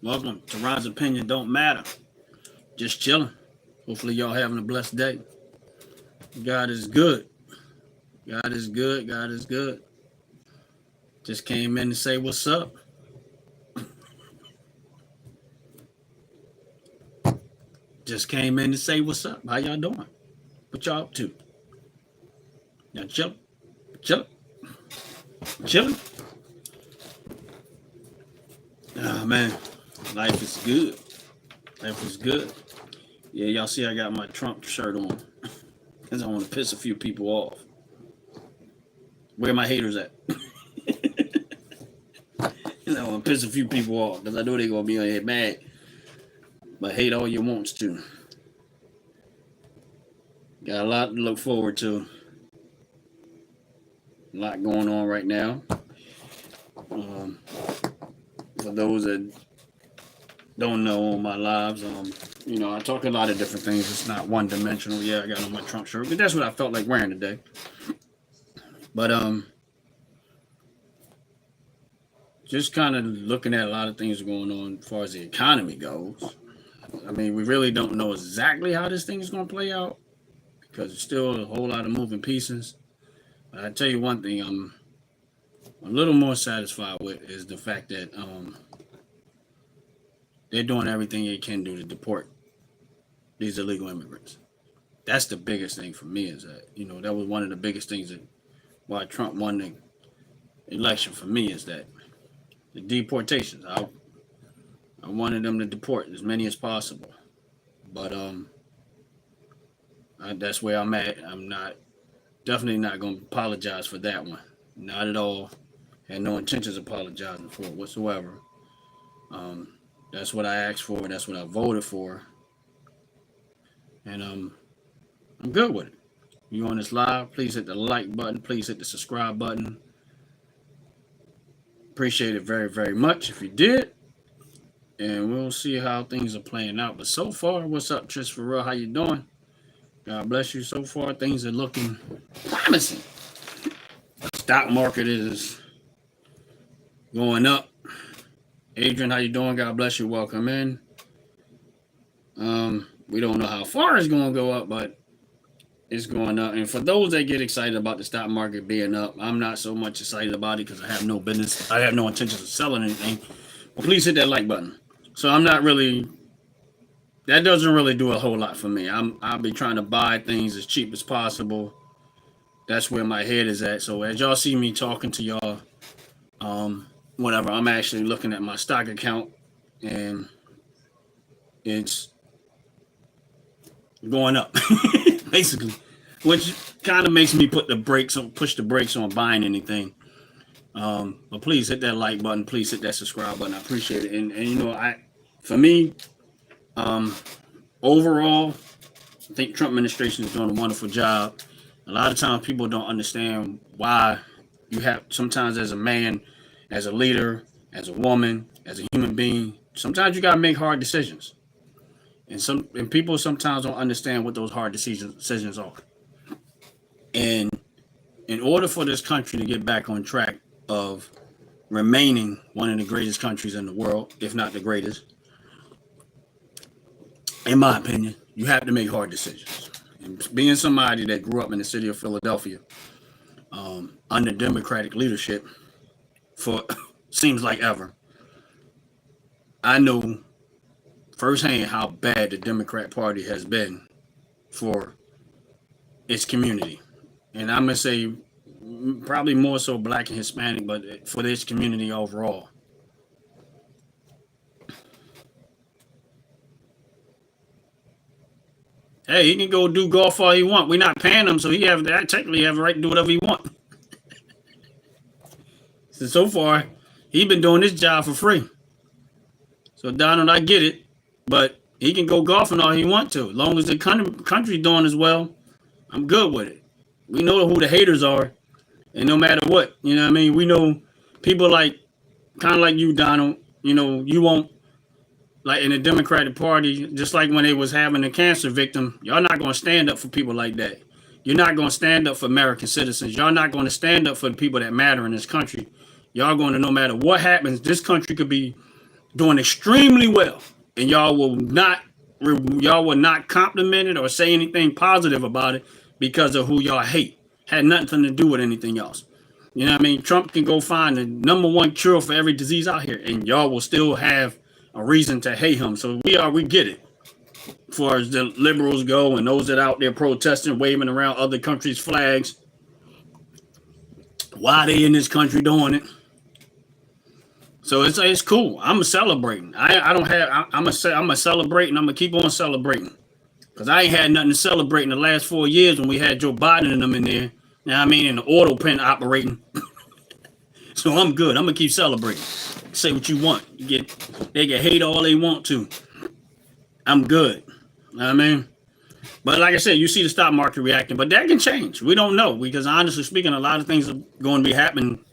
Welcome to Ron's Opinion Don't Matter. Just chilling. Hopefully y'all having a blessed day. God is good. God is good. God is good. Just came in to say what's up. Just came in to say what's up. How y'all doing? What y'all up to? Y'all chilling? Chilling? Chilling? Oh man, life is good. Life is good. Yeah, y'all see I got my Trump shirt on. Because I want to piss a few people off. Where my haters at? I want to piss a few people off because I know they're going to be on here mad. But hate all you wants to. Got a lot to look forward to. A lot going on right now. For those that don't know on my lives, I talk a lot of different things. It's not one dimensional. Yeah, I got on my Trump shirt, but that's what I felt like wearing today. But just kind of looking at a lot of things going on as far as the economy goes. I mean, we really don't know exactly how this thing is going to play out because there's still a whole lot of moving pieces. But I tell you one thing, I'm a little more satisfied with is the fact that they're doing everything they can do to deport these illegal immigrants. That's the biggest thing for me is that, that was one of the biggest things that why Trump won the election for me is that the deportations. I wanted them to deport as many as possible. But that's where I'm at. I'm definitely not going to apologize for that one. Not at all. Had no intentions of apologizing for it whatsoever. That's what I asked for. That's what I voted for. And I'm good with it. You on this live, please hit the like button. Please hit the subscribe button. Appreciate it very, very much if you did. And we'll see how things are playing out. But so far, what's up, Trish for real? How you doing? God bless you. So far, things are looking promising. Stock market is going up. Adrian, how you doing? God bless you. Welcome in. We don't know how far it's going to go up, but it's going up. And for those that get excited about the stock market being up, I'm not so much excited about it because I have no business. I have no intentions of selling anything. But please hit that like button. So I'm not really. That doesn't really do a whole lot for me. I'll be trying to buy things as cheap as possible. That's where my head is at. So as y'all see me talking to y'all, whatever, I'm actually looking at my stock account and it's going up, basically, which kind of makes me push the brakes on buying anything. But please hit that like button. Please hit that subscribe button. I appreciate it. And for me, overall, I think Trump administration is doing a wonderful job. A lot of times people don't understand why you have sometimes as a man, as a leader, as a woman, as a human being, sometimes you got to make hard decisions. And people sometimes don't understand what those hard decisions are. And in order for this country to get back on track of remaining one of the greatest countries in the world, if not the greatest, in my opinion, you have to make hard decisions. And being somebody that grew up in the city of Philadelphia under Democratic leadership for seems like ever, I know firsthand how bad the Democrat Party has been for its community. And I'm going to say probably more so Black and Hispanic, but for this community overall. Hey, he can go do golf all he want. We're not paying him, so he technically have a right to do whatever he want. So far, he been doing this job for free. So Donald, I get it, but he can go golfing all he want to. As long as the country's doing as well, I'm good with it. We know who the haters are, and no matter what, you know what I mean? We know people kind of like you, Donald, you won't, like in the Democratic Party, just like when they was having a cancer victim, y'all not going to stand up for people like that. You're not going to stand up for American citizens. Y'all not going to stand up for the people that matter in this country. Y'all going to, no matter what happens, this country could be doing extremely well, and y'all will not compliment it or say anything positive about it because of who y'all hate. Had nothing to do with anything else. You know what I mean? Trump can go find the number one cure for every disease out here, and y'all will still have a reason to hate him. So we get it. As far as the liberals go and those that are out there protesting, waving around other countries' flags, why they in this country doing it? So it's cool. I'm celebrating. I'm a celebrating. I'm gonna keep on celebrating because I ain't had nothing to celebrate in the last 4 years when we had Joe Biden and them in there. Now I mean, in the auto pen operating. So I'm good. I'm gonna keep celebrating. Say what you want. They can hate all they want to. I'm good. You know what I mean? But like I said, you see the stock market reacting, but that can change. We don't know because honestly speaking, a lot of things are going to be happening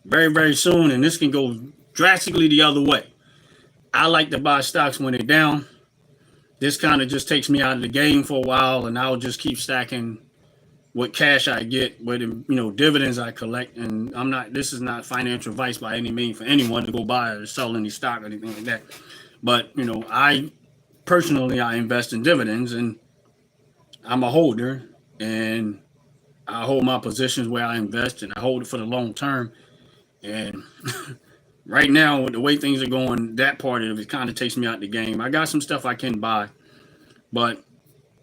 very, very soon, and this can go drastically the other way. I like to buy stocks when they're down. This kind of just takes me out of the game for a while, and I'll just keep stacking what cash I get, with dividends I collect. And this is not financial advice by any means for anyone to go buy or sell any stock or anything like that. But I personally invest in dividends, and I'm a holder, and I hold my positions where I invest, and I hold it for the long term. And right now, with the way things are going, that part of it kind of takes me out the game. I got some stuff I can buy, but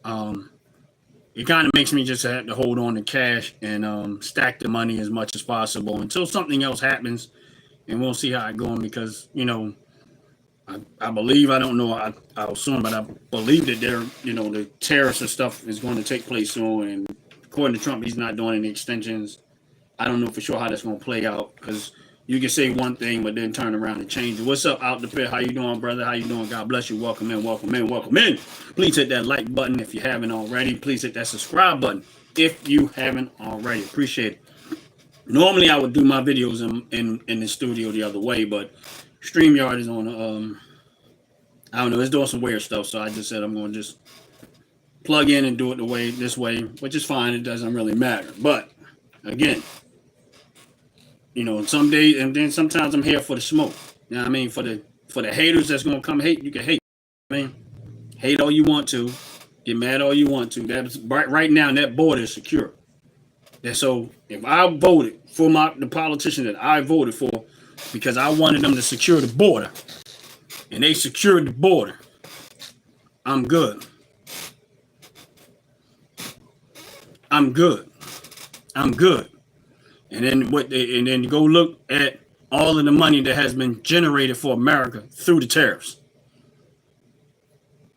it kind of makes me just have to hold on to cash and stack the money as much as possible until something else happens, and we'll see how it's going. Because I believe, I don't know, I'll assume, but I believe that the tariffs and stuff is going to take place soon. And according to Trump, he's not doing any extensions. I don't know for sure how that's going to play out because you can say one thing, but then turn around and change it. What's up, Out the Pit? How you doing, brother? How you doing? God bless you. Welcome in, welcome in, welcome in. Please hit that like button if you haven't already. Please hit that subscribe button if you haven't already. Appreciate it. Normally, I would do my videos in the studio the other way, but StreamYard is on I don't know, it's doing some weird stuff, so I just said I'm going to just plug in and do it this way, which is fine. It doesn't really matter. But again, some days, and then sometimes I'm here for the smoke. You know what I mean? For the haters that's going to come hate, you can hate. I mean, hate all you want to, get mad all you want to. That's right now, that border is secure. And so if I voted for the politician that I voted for because I wanted them to secure the border, and they secured the border, I'm good. I'm good. And then go look at all of the money that has been generated for America through the tariffs.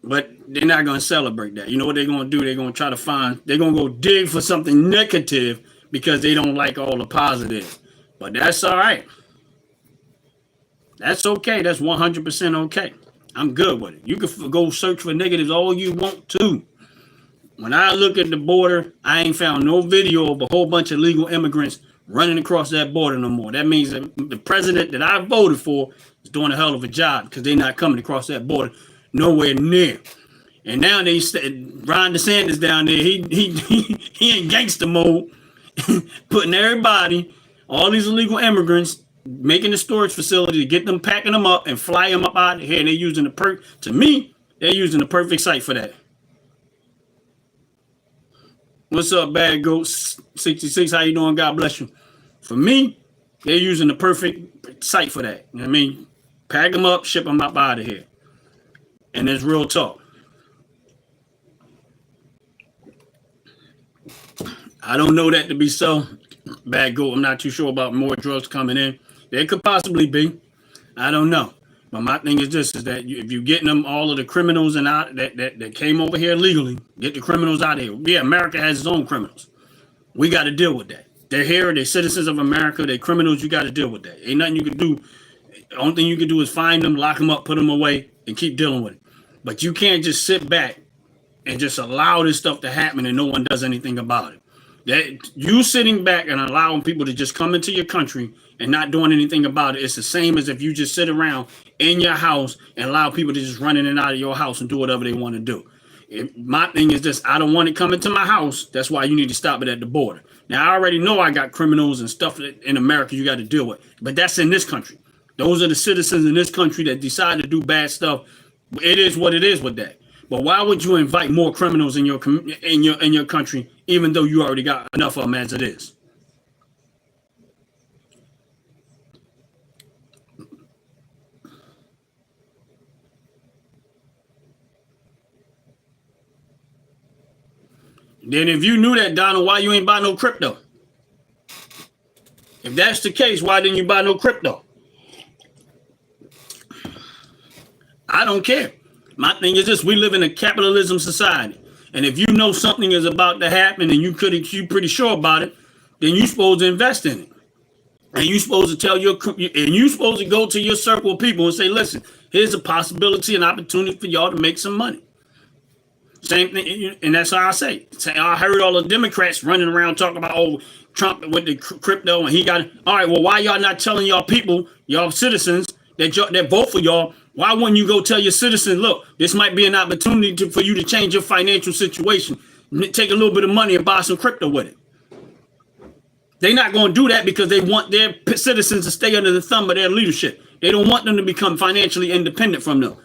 But they're not going to celebrate that. You know what they're going to do? They're going to they're going to go dig for something negative because they don't like all the positive. But that's all right. That's okay. That's 100% okay. I'm good with it. You can go search for negatives all you want to. When I look at the border, I ain't found no video of a whole bunch of illegal immigrants running across that border no more. That means that the president that I voted for is doing a hell of a job because they're not coming across that border nowhere near. And now Ron DeSantis down there, he in gangster mode, putting everybody, all these illegal immigrants, making a storage facility to get them, packing them up and fly them up out of here. And they're using they're using the perfect site for that. What's up, Bad Goats 66? How you doing? God bless you. For me, they're using the perfect site for that. You know what I mean? Pack them up, ship them up out of here. And there's real talk. I don't know that to be so. Bad Goat, I'm not too sure about more drugs coming in. There could possibly be. I don't know. But my thing is this, is that if you're getting them, all of the criminals and out that came over here legally, get the criminals out of here. Yeah, America has its own criminals. We got to deal with that. They're here. They're citizens of America. They're criminals. You got to deal with that. Ain't nothing you can do. The only thing you can do is find them, lock them up, put them away, and keep dealing with it. But you can't just sit back and just allow this stuff to happen and no one does anything about it. That you sitting back and allowing people to just come into your country and not doing anything about it, it's the same as if you just sit around in your house and allow people to just run in and out of your house and do whatever they want to do. My thing is this, I don't want it coming to my house. That's why you need to stop it at the border. Now, I already know I got criminals and stuff in America you got to deal with, but that's in this country. Those are the citizens in this country that decide to do bad stuff. It is what it is with that. But why would you invite more criminals in your country, even though you already got enough of them as it is? Then if you knew that, Donald, why you ain't buy no crypto? If that's the case, why didn't you buy no crypto? I don't care. My thing is this: we live in a capitalism society, and if you know something is about to happen and you're pretty sure about it, then you're supposed to invest in it. And you're supposed to you're supposed to go to your circle of people and say, listen, here's a possibility, an opportunity for y'all to make some money. Same thing, and that's how I say. I heard all the Democrats running around talking about, oh, Trump with the crypto, and he got it. All right, well, why y'all not telling y'all people, y'all citizens, that vote for y'all? Why wouldn't you go tell your citizens, look, this might be an opportunity for you to change your financial situation, take a little bit of money and buy some crypto with it? They're not going to do that because they want their citizens to stay under the thumb of their leadership. They don't want them to become financially independent from them.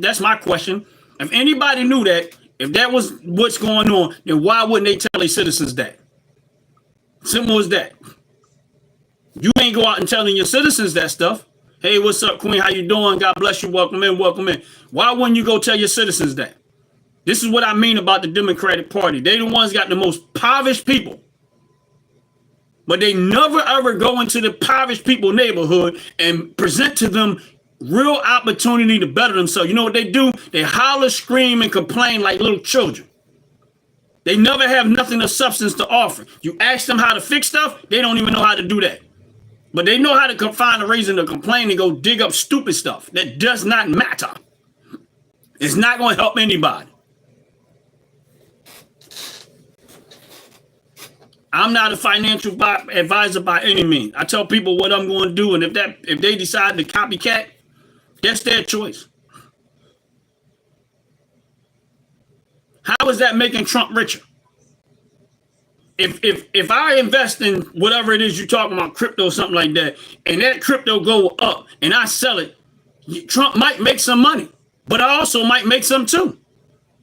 That's my question. If anybody knew that, if that was what's going on, then why wouldn't they tell their citizens that? Simple as that. You ain't go out and telling your citizens that stuff. Hey, what's up, Queen? How you doing? God bless you. Welcome in. Welcome in. Why wouldn't you go tell your citizens that? This is what I mean about the Democratic Party. They the ones got the most impoverished people. But they never ever go into the impoverished people neighborhood and present to them real opportunity to better themselves. You know what they do? They holler, scream, and complain like little children. They never have nothing of substance to offer. You ask them how to fix stuff, they don't even know how to do that. But they know how to find a reason to complain and go dig up stupid stuff that does not matter. It's not going to help anybody. I'm not a financial advisor by any means. I tell people what I'm going to do, and if they decide to copycat, that's their choice. How is that making Trump richer? If I invest in whatever it is you're talking about, crypto or something like that, and that crypto go up and I sell it, Trump might make some money, but I also might make some too.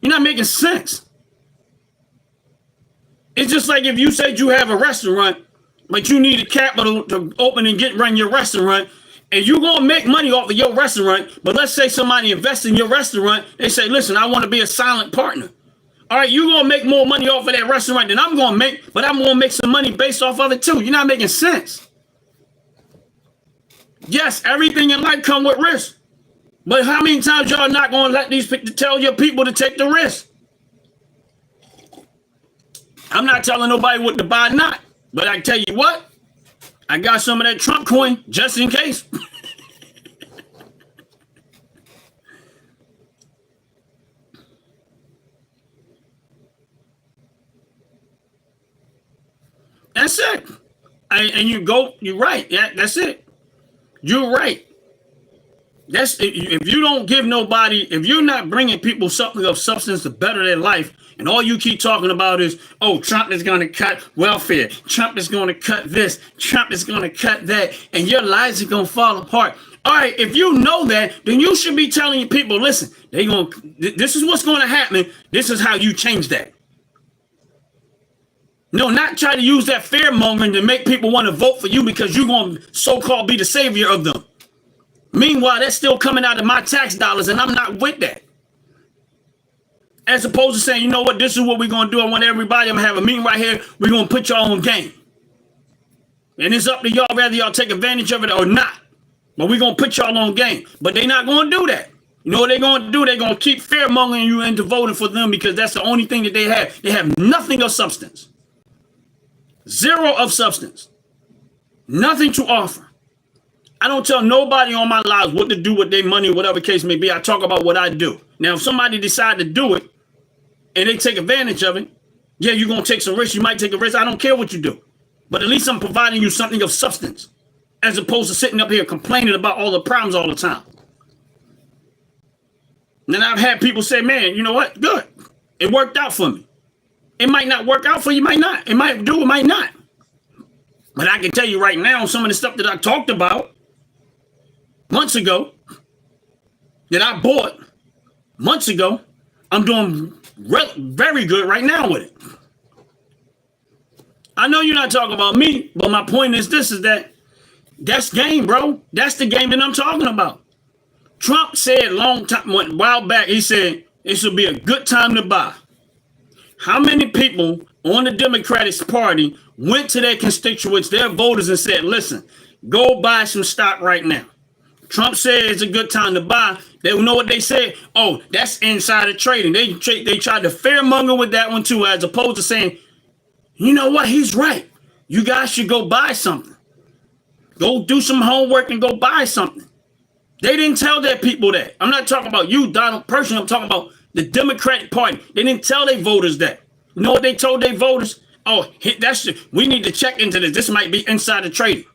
You're not making sense. It's just like if you said you have a restaurant, but you need a capital to open and run your restaurant, and you're going to make money off of your restaurant, but let's say somebody invests in your restaurant, they say, listen, I want to be a silent partner. All right, you're going to make more money off of that restaurant than I'm going to make, but I'm going to make some money based off of it too. You're not making sense. Yes, everything in life comes with risk, but how many times y'all not going to let tell your people to take the risk? I'm not telling nobody what to buy or not, but I tell you what, I got some of that Trump coin just in case. That's it. And you're right. Yeah, that's it. You're right. That's if you don't give nobody, if you're not bringing people something of substance to better their life, and all you keep talking about is, oh, Trump is going to cut welfare, Trump is going to cut this, Trump is going to cut that, and your lives are going to fall apart. All right, if you know that, then you should be telling people, listen, this is what's going to happen. This is how you change that. No, not try to use that fear mongering to make people want to vote for you because you're going to so-called be the savior of them. Meanwhile, that's still coming out of my tax dollars, and I'm not with that. As opposed to saying, you know what, this is what we're going to do. I want everybody, I'm going to have a meeting right here. We're going to put y'all on game. And it's up to y'all whether y'all take advantage of it or not. But we're going to put y'all on game. But they're not going to do that. You know what they're going to do? They're going to keep fear-mongering you into voting for them because that's the only thing that they have. They have nothing of substance. Zero of substance. Nothing to offer. I don't tell nobody on my lives what to do with their money, whatever case may be. I talk about what I do. Now, if somebody decide to do it and they take advantage of it, yeah, you're going to take some risk. You might take a risk. I don't care what you do. But at least I'm providing you something of substance as opposed to sitting up here complaining about all the problems all the time. And then I've had people say, man, you know what? Good. It worked out for me. It might not work out for you, might not. It might do, it might not. But I can tell you right now, some of the stuff that I talked about, months ago that I bought months ago. I'm doing very good right now with it. I know you're not talking about me, but my point is this, is that's game, bro. That's the game that I'm talking about. Trump said a while back, he said it should be a good time to buy. How many people on the Democratic Party went to their constituents, their voters, and said, listen, go buy some stock right now? Trump said it's a good time to buy. They know what they said. Oh, that's insider trading. They tried to fairmonger with that one too, as opposed to saying, you know what, he's right. You guys should go buy something. Go do some homework and go buy something. They didn't tell their people that. I'm not talking about you, Donald, personally. I'm talking about the Democratic Party. They didn't tell their voters that. You know what they told their voters? Oh, we need to check into this. This might be insider trading.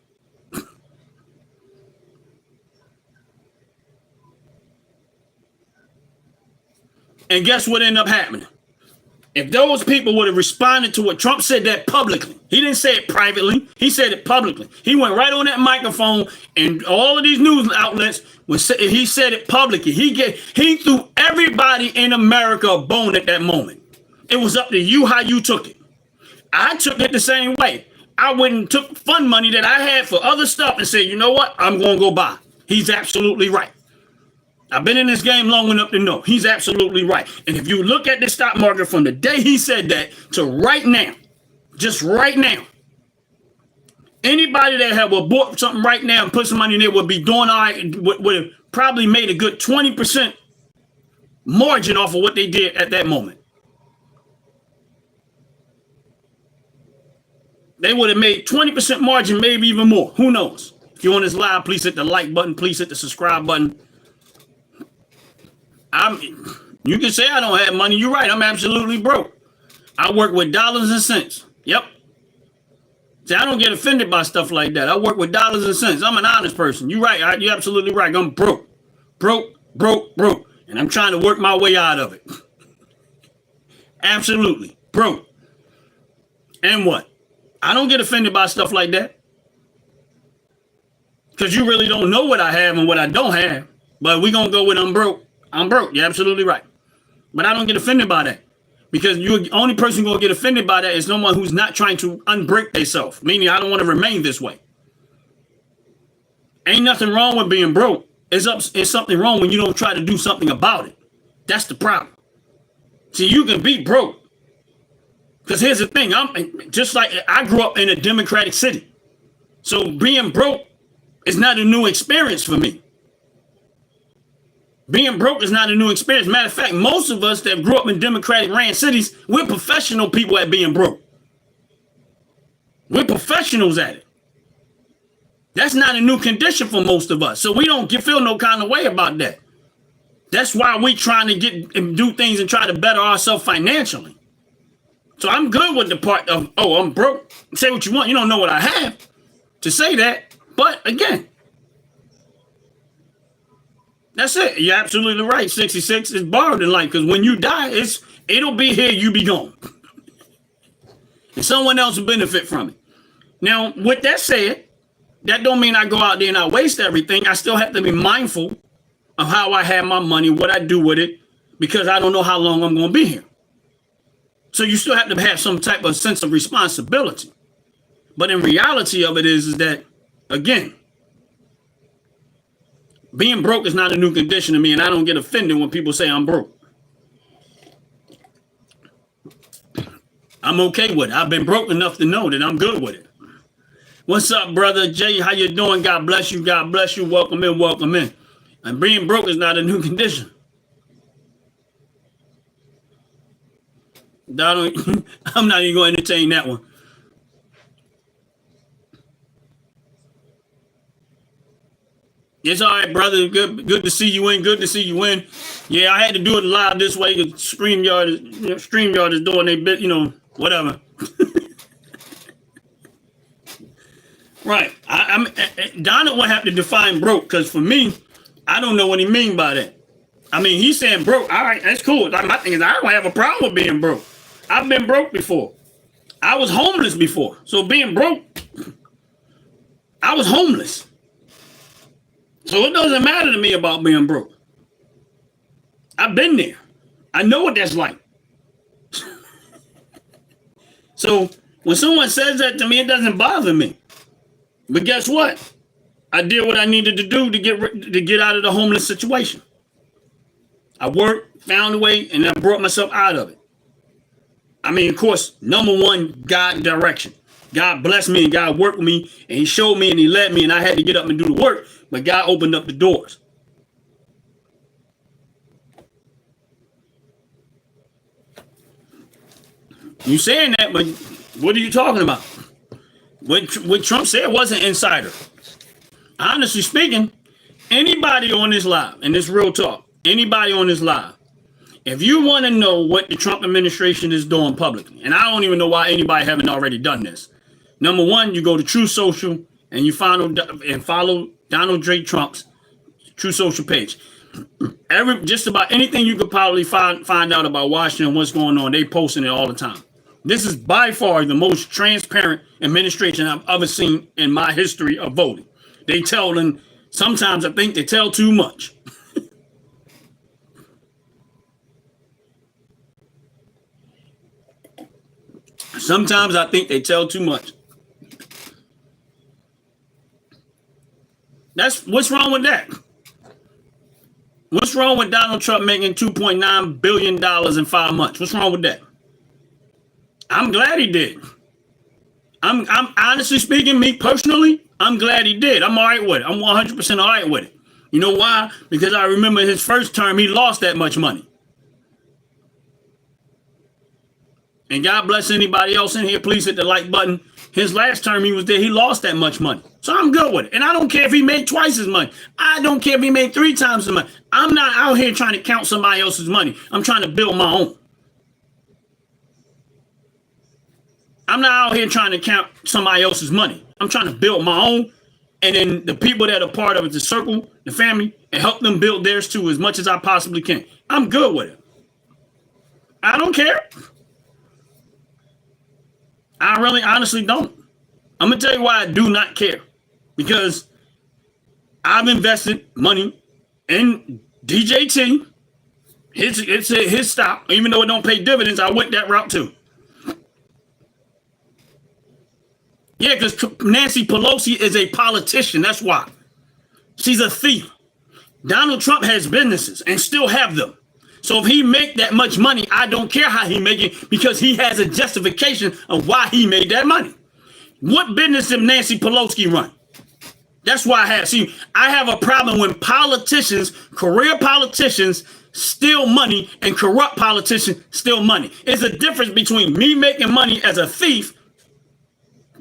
And guess what ended up happening? If those people would have responded to what Trump said that publicly, he didn't say it privately, he said it publicly. He went right on that microphone, and all of these news outlets, he said it publicly. He threw everybody in America a bone at that moment. It was up to you how you took it. I took it the same way. I went and took fund money that I had for other stuff and said, you know what? I'm going to go buy. He's absolutely right. I've been in this game long enough to know he's absolutely right. And if you look at the stock market from the day he said that to right now, just right now, anybody that had bought something right now and put some money in it would be doing all right, would have probably made a good 20% margin off of what they did at that moment. They would have made 20% margin, maybe even more. Who knows? If you're on this live, please hit the like button. Please hit the subscribe button. You can say I don't have money. You're right. I'm absolutely broke. I work with dollars and cents. Yep. See, I don't get offended by stuff like that. I work with dollars and cents. I'm an honest person. You're right. You're absolutely right. I'm broke. Broke. And I'm trying to work my way out of it. Absolutely. Broke. And what? I don't get offended by stuff like that. Because you really don't know what I have and what I don't have. But we're going to go with I'm broke. I'm broke. You're absolutely right. But I don't get offended by that. Because you're the only person going to get offended by that is someone who's not trying to unbreak themselves. Meaning I don't want to remain this way. Ain't nothing wrong with being broke. It's something wrong when you don't try to do something about it. That's the problem. See, you can be broke. Because here's the thing. I'm just like I grew up in a Democratic city. So being broke is not a new experience for me. Being broke is not a new experience. Matter of fact, most of us that grew up in Democratic ran cities, we're professional people at being broke. We're professionals at it. That's not a new condition for most of us. So we don't feel no kind of way about that. That's why we're trying to get and do things and try to better ourselves financially. So I'm good with the part of, oh, I'm broke. Say what you want. You don't know what I have to say that. But again, that's it. You're absolutely right. 66 is borrowed in life because when you die, it'll be here, you be gone. And someone else will benefit from it. Now, with that said, that don't mean I go out there and I waste everything. I still have to be mindful of how I have my money, what I do with it, because I don't know how long I'm going to be here. So you still have to have some type of sense of responsibility. But in reality of it is that, again, being broke is not a new condition to me, and I don't get offended when people say I'm broke. I'm okay with it. I've been broke enough to know that I'm good with it. What's up, brother Jay? How you doing? God bless you. God bless you. Welcome in. Welcome in. And being broke is not a new condition. I'm not even going to entertain that one. It's all right, brother. Good to see you in. Good to see you in. Yeah, I had to do it live this way because StreamYard is doing their bit, whatever. Right. Donald would have to define broke because for me, I don't know what he mean by that. I mean, he's saying broke. All right, that's cool. My thing is, I don't have a problem with being broke. I've been broke before. I was homeless before. So being broke, I was homeless. So it doesn't matter to me about being broke. I've been there. I know what that's like. So when someone says that to me, it doesn't bother me. But guess what? I did what I needed to do to get out of the homeless situation. I worked, found a way, and I brought myself out of it. I mean, of course, number one, God direction. God blessed me and God worked with me and he showed me and he led me and I had to get up and do the work, but God opened up the doors. You saying that, but what are you talking about? What Trump said wasn't insider. Honestly speaking, anybody on this live, and this real talk, anybody on this live, if you want to know what the Trump administration is doing publicly, and I don't even know why anybody haven't already done this. Number one, you go to True Social and you follow Donald J. Trump's True Social page. Just about anything you could probably find out about Washington, what's going on, they posting it all the time. This is by far the most transparent administration I've ever seen in my history of voting. They tell them, sometimes I think they tell too much. Sometimes I think they tell too much. What's wrong with that? What's wrong with Donald Trump making $2.9 billion in 5 months? What's wrong with that? I'm glad he did. I'm honestly speaking, me personally, I'm glad he did. I'm all right with it. I'm 100% all right with it. You know why? Because I remember his first term, he lost that much money. And God bless anybody else in here. Please hit the like button. His last term he was there, he lost that much money. So I'm good with it. And I don't care if he made twice as much. I don't care if he made 3 times as much. I'm not out here trying to count somebody else's money. I'm trying to build my own. I'm not out here trying to count somebody else's money. I'm trying to build my own. And then the people that are part of it, the circle, the family, and help them build theirs too as much as I possibly can. I'm good with it. I don't care. I really honestly don't. I'm going to tell you why I do not care. Because I've invested money in DJT. It's his stock. Even though it don't pay dividends, I went that route too. Yeah, because Nancy Pelosi is a politician. That's why. She's a thief. Donald Trump has businesses and still have them. So if he make that much money, I don't care how he make it because he has a justification of why he made that money. What business did Nancy Pelosi run? That's why I have a problem when politicians, career politicians, steal money and corrupt politicians steal money. It's a difference between me making money as a thief,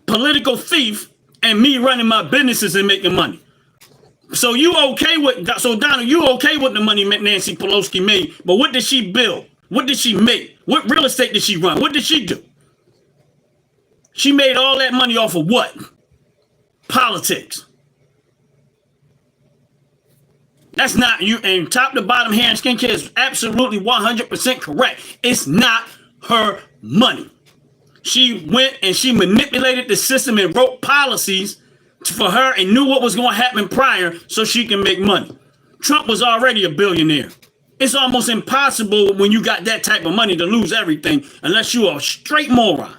political thief, and me running my businesses and making money. So Donald, you okay with the money Nancy Pelosi made, but what did she build? What did she make? What real estate did she run? What did she do? She made all that money off of what? Politics. That's not you. And top to bottom hair and skincare is absolutely 100% correct. It's not her money. She went and she manipulated the system and wrote policies for her and knew what was going to happen prior so she can make money. Trump was already a billionaire. It's almost impossible when you got that type of money to lose everything unless you are a straight moron.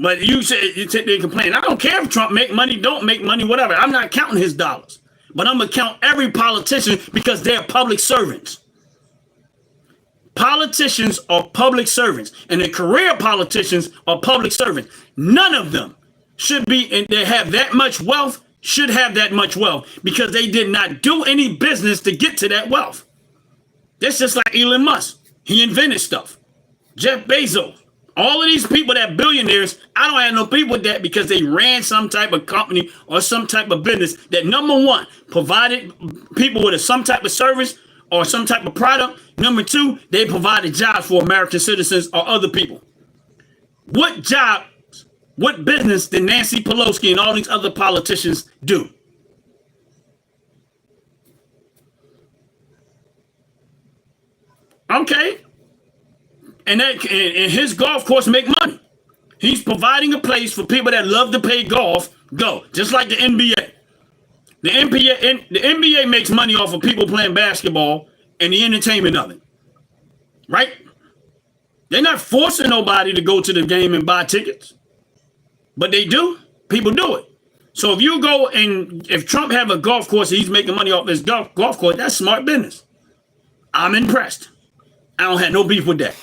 But you sit there and complain. I don't care if Trump make money, don't make money, whatever. I'm not counting his dollars. But I'm going to count every politician because they're public servants. Politicians are public servants, and the career politicians are public servants. None of them should be, and they have that much wealth, should have that much wealth because they did not do any business to get to that wealth. That's just like Elon Musk. He invented stuff. Jeff Bezos. All of these people that are billionaires, I don't have no people with that because they ran some type of company or some type of business that, number one, provided people with some type of service or some type of product. Number two, they provided jobs for American citizens or other people. What jobs, what business did Nancy Pelosi and all these other politicians do? Okay. And his golf course make money. He's providing a place for people that love to play golf. Go, just like the NBA. The NBA makes money off of people playing basketball and the entertainment of it, right? They're not forcing nobody to go to the game and buy tickets, but they do. People do it. So if you go and if Trump have a golf course, he's making money off his golf course. That's smart business. I'm impressed. I don't have no beef with that.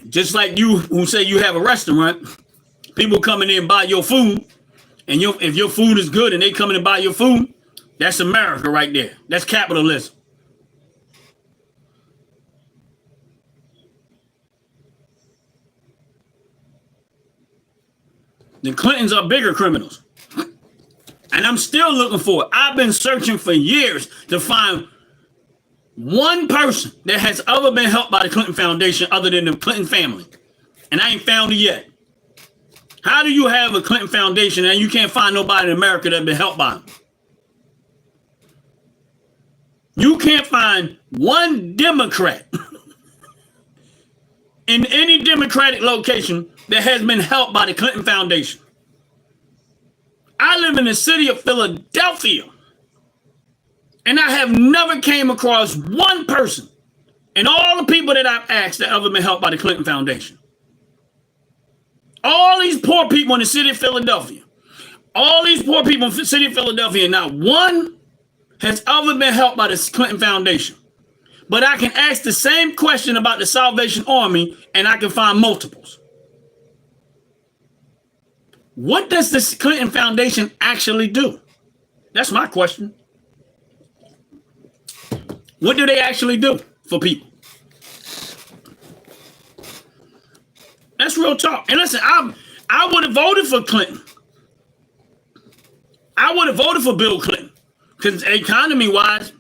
Just like you who say you have a restaurant, people coming in and buy your food, and if your food is good and they come in and buy your food, that's America right there. That's capitalism. The Clintons are bigger criminals. And I'm still looking for it. I've been searching for years to find one person that has ever been helped by the Clinton Foundation other than the Clinton family. And I ain't found it yet. How do you have a Clinton Foundation and you can't find nobody in America that's been helped by them? You can't find one Democrat in any Democratic location that has been helped by the Clinton Foundation. I live in the city of Philadelphia, and I have never came across one person and all the people that I've asked that ever been helped by the Clinton Foundation. All these poor people in the city of Philadelphia, all these poor people in the city of Philadelphia, not one has ever been helped by the Clinton Foundation. But I can ask the same question about the Salvation Army, and I can find multiples. What does the Clinton Foundation actually do? That's my question. What do they actually do for people? That's real talk. And listen, I would have voted for Clinton. I would have voted for Bill Clinton because economy-wise,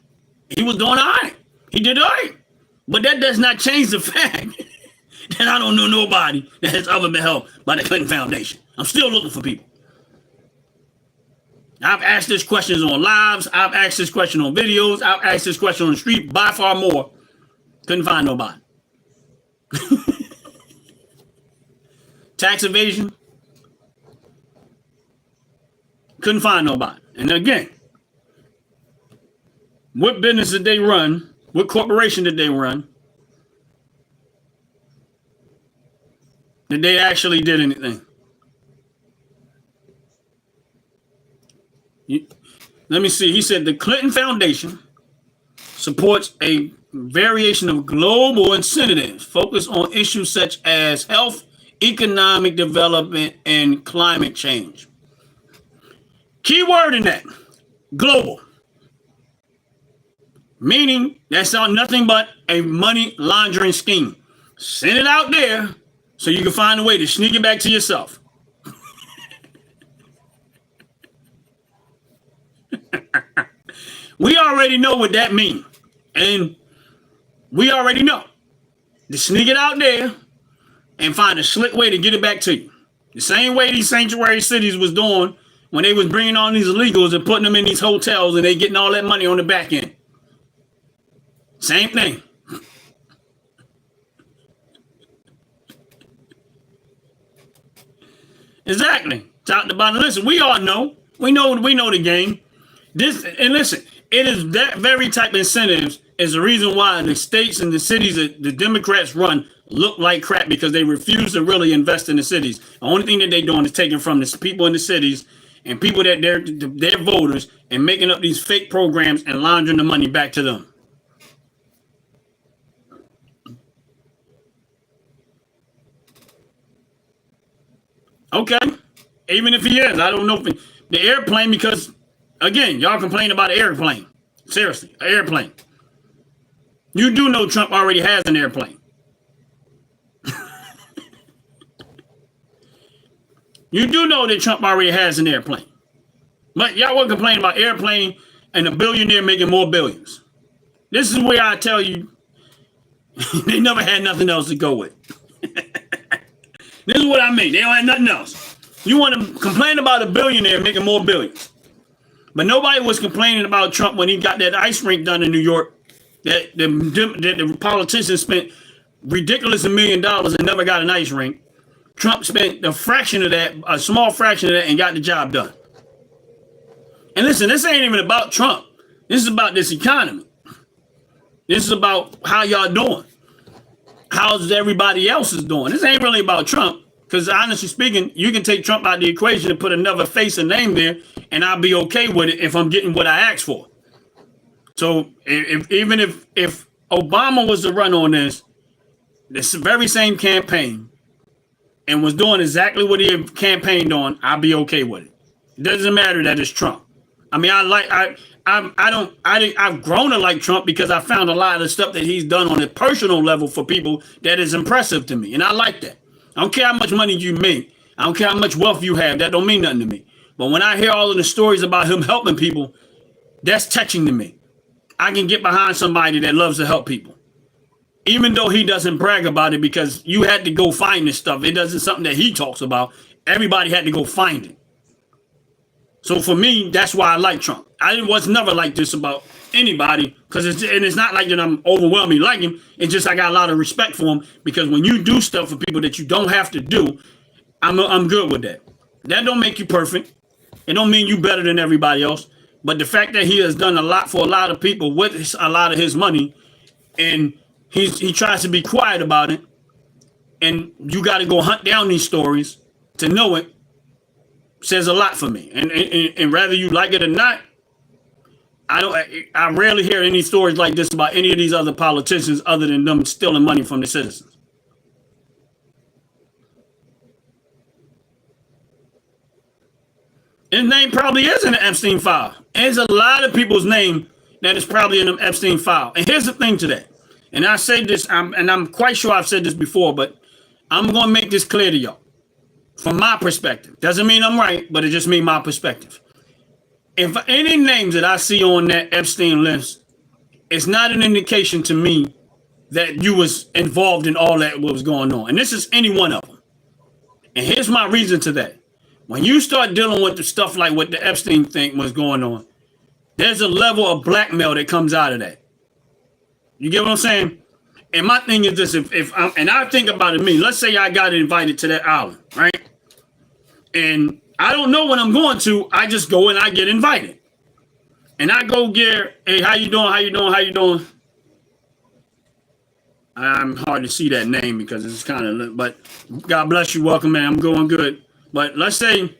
he was doing all right. He did all right. But that does not change the fact that I don't know nobody that has ever been helped by the Clinton Foundation. I'm still looking for people. I've asked this questions on lives. I've asked this question on videos. I've asked this question on the street. By far more. Couldn't find nobody. Tax evasion. Couldn't find nobody. And again, what business did they run? What corporation did they run? Did they actually did anything? Let me see. He said the Clinton Foundation supports a variation of global incentives focused on issues such as health, economic development, and climate change. Key word in that, global. Meaning that's nothing but a money laundering scheme. Send it out there so you can find a way to sneak it back to yourself. We already know what that means. And we already know. To sneak it out there and find a slick way to get it back to you. The same way these sanctuary cities was doing when they was bringing on these illegals and putting them in these hotels and they getting all that money on the back end. Same thing. Exactly. Top to bottom. Listen, we all know. We know the game. And listen, it is that very type of incentives is the reason why the states and the cities that the Democrats run look like crap because they refuse to really invest in the cities. The only thing that they're doing is taking from the people in the cities and people that they're voters and making up these fake programs and laundering the money back to them. Okay, even if he is, I don't know if the airplane, because again, y'all complain about an airplane. Seriously, an airplane. You do know Trump already has an airplane. You do know that Trump already has an airplane. But y'all won't complain about airplane and a billionaire making more billions. This is where I tell you, they never had nothing else to go with. This is what I mean. They don't have nothing else. You want to complain about a billionaire making more billions. But nobody was complaining about Trump when he got that ice rink done in New York that the politicians spent ridiculous $1 million and never got an ice rink. Trump spent a fraction of that, a small fraction of that, and got the job done. And listen, this ain't even about Trump. This is about this economy. This is about how y'all doing. How's everybody else is doing. This ain't really about Trump, because honestly speaking, you can take Trump out of the equation and put another face and name there, and I'll be okay with it if I'm getting what I asked for. So even if Obama was to run on this very same campaign and was doing exactly what he campaigned on, I'll be okay with it. It doesn't matter that it's Trump. I mean, I've grown to like Trump because I found a lot of the stuff that he's done on a personal level for people that is impressive to me. And I like that. I don't care how much money you make. I don't care how much wealth you have. That don't mean nothing to me. But when I hear all of the stories about him helping people, that's touching to me. I can get behind somebody that loves to help people. Even though he doesn't brag about it, because you had to go find this stuff. It doesn't something that he talks about. Everybody had to go find it. So for me, that's why I like Trump. I was never like this about anybody, because it's not like that I'm overwhelmingly like him. It's just I got a lot of respect for him, because when you do stuff for people that you don't have to do, I'm good with that. That don't make you perfect. It don't mean you better than everybody else. But the fact that he has done a lot for a lot of people with a lot of his money, and he tries to be quiet about it, and you got to go hunt down these stories to know it, says a lot for me. And whether you like it or not, I rarely hear any stories like this about any of these other politicians other than them stealing money from the citizens. His name probably is in the Epstein file. And there's a lot of people's name that is probably in the Epstein file. And here's the thing to that. And I say this, and I'm quite sure I've said this before, but I'm going to make this clear to y'all. From my perspective. Doesn't mean I'm right, but it just means my perspective. If any names that I see on that Epstein list, it's not an indication to me that you was involved in all that what was going on. And this is any one of them. And here's my reason to that. When you start dealing with the stuff like what the Epstein thing was going on, there's a level of blackmail that comes out of that. You get what I'm saying? And my thing is this, and I think about it, let's say I got invited to that island, right? And I don't know when I'm going to, I just go and I get invited. And I go get, hey, how you doing? How you doing? How you doing? I'm hard to see that name because it's kind of, but God bless you. Welcome, man. I'm going good. But let's say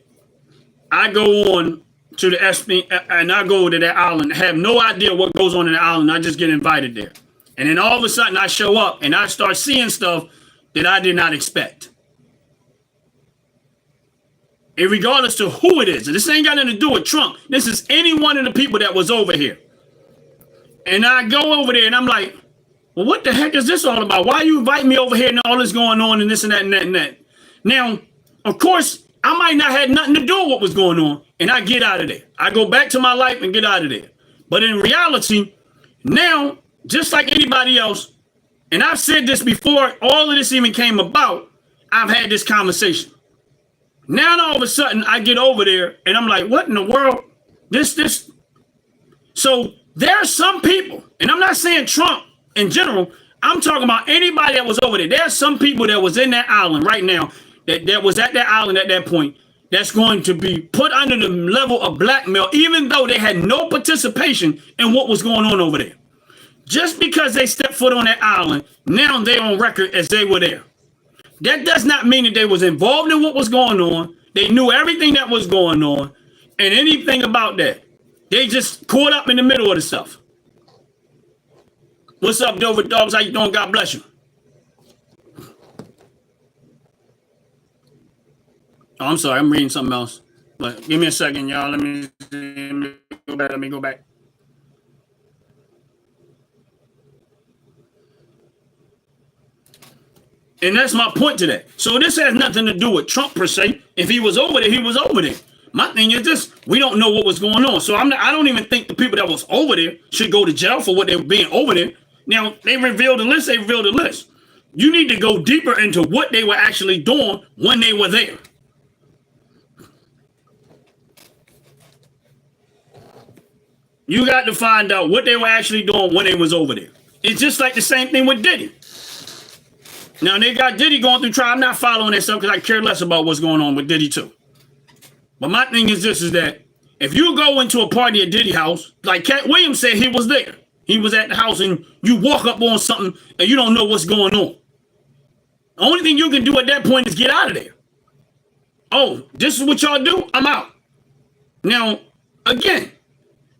I go on to the Epstein and I go to that island, have no idea what goes on in the island. I just get invited there. And then all of a sudden I show up and I start seeing stuff that I did not expect. And regardless to who it is, and this ain't got nothing to do with Trump. This is any one of the people that was over here. And I go over there and I'm like, well, what the heck is this all about? Why you invite me over here and all this going on and this and that and that and that? Now, of course, I might not have nothing to do with what was going on, and I get out of there. I go back to my life and get out of there. But in reality, now, just like anybody else, and I've said this before all of this even came about, I've had this conversation. Now, all of a sudden, I get over there, and I'm like, what in the world? This. So there are some people, and I'm not saying Trump in general. I'm talking about anybody that was over there. There are some people that was in that island right now that was at that island at that point that's going to be put under the level of blackmail, even though they had no participation in what was going on over there. Just because they stepped foot on that island, now they're on record as they were there. That does not mean that they was involved in what was going on. They knew everything that was going on and anything about that. They just caught up in the middle of the stuff. What's up, Dover Dogs? How you doing? God bless you. Oh, I'm sorry. I'm reading something else. But give me a second, y'all. Let me go back. And that's my point today. So this has nothing to do with Trump per se. If he was over there, he was over there. My thing is this: we don't know what was going on. So I don't even think the people that was over there should go to jail for what they were being over there. Now they revealed the list. They revealed the list. You need to go deeper into what they were actually doing when they were there. You got to find out what they were actually doing when they was over there. It's just like the same thing with Diddy. Now they got Diddy going through trial. I'm not following that stuff because I care less about what's going on with Diddy too. But my thing is this: is that if you go into a party at Diddy house, like Cat Williams said, he was there. He was at the house, and you walk up on something and you don't know what's going on. The only thing you can do at that point is get out of there. Oh, this is what y'all do? I'm out. Now, again,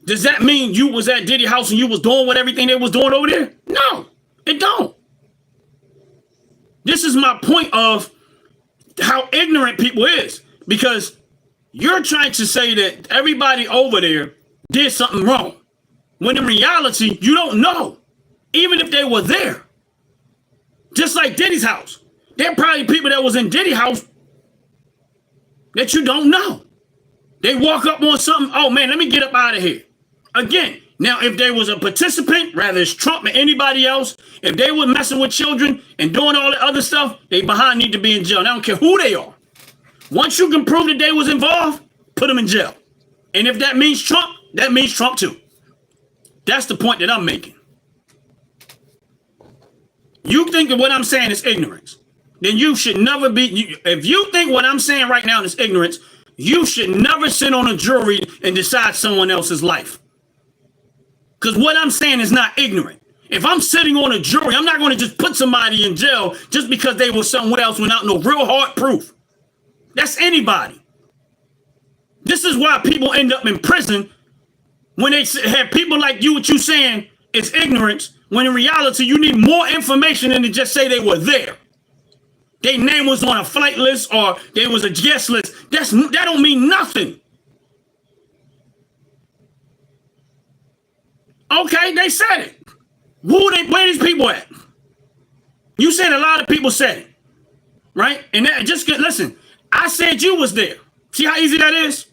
does that mean you was at Diddy house and you was doing what everything they was doing over there? No, it don't. This is my point of how ignorant people is, because you're trying to say that everybody over there did something wrong, when in reality, you don't know, even if they were there. Just like Diddy's house. There are probably people that was in Diddy's house that you don't know. They walk up on something, oh man, let me get up out of here. Again, now if there was a participant, rather it's Trump or anybody else, if they were messing with children and doing all the other stuff, they behind need to be in jail. I don't care who they are. Once you can prove that they was involved, put them in jail. And if that means Trump, that means Trump too. That's the point that I'm making. You think that what I'm saying is ignorance, then you should never be. If you think what I'm saying right now is ignorance, you should never sit on a jury and decide someone else's life. Because what I'm saying is not ignorant. If I'm sitting on a jury, I'm not going to just put somebody in jail just because they were somewhere else without no real hard proof. That's anybody. This is why people end up in prison when they have people like you, what you saying is ignorance, when in reality, you need more information than to just say they were there. Their name was on a flight list or they was a guest list. That don't mean nothing. Okay, they said it. Where these people at? You said a lot of people said it, right? And that listen, I said you was there. See how easy that is?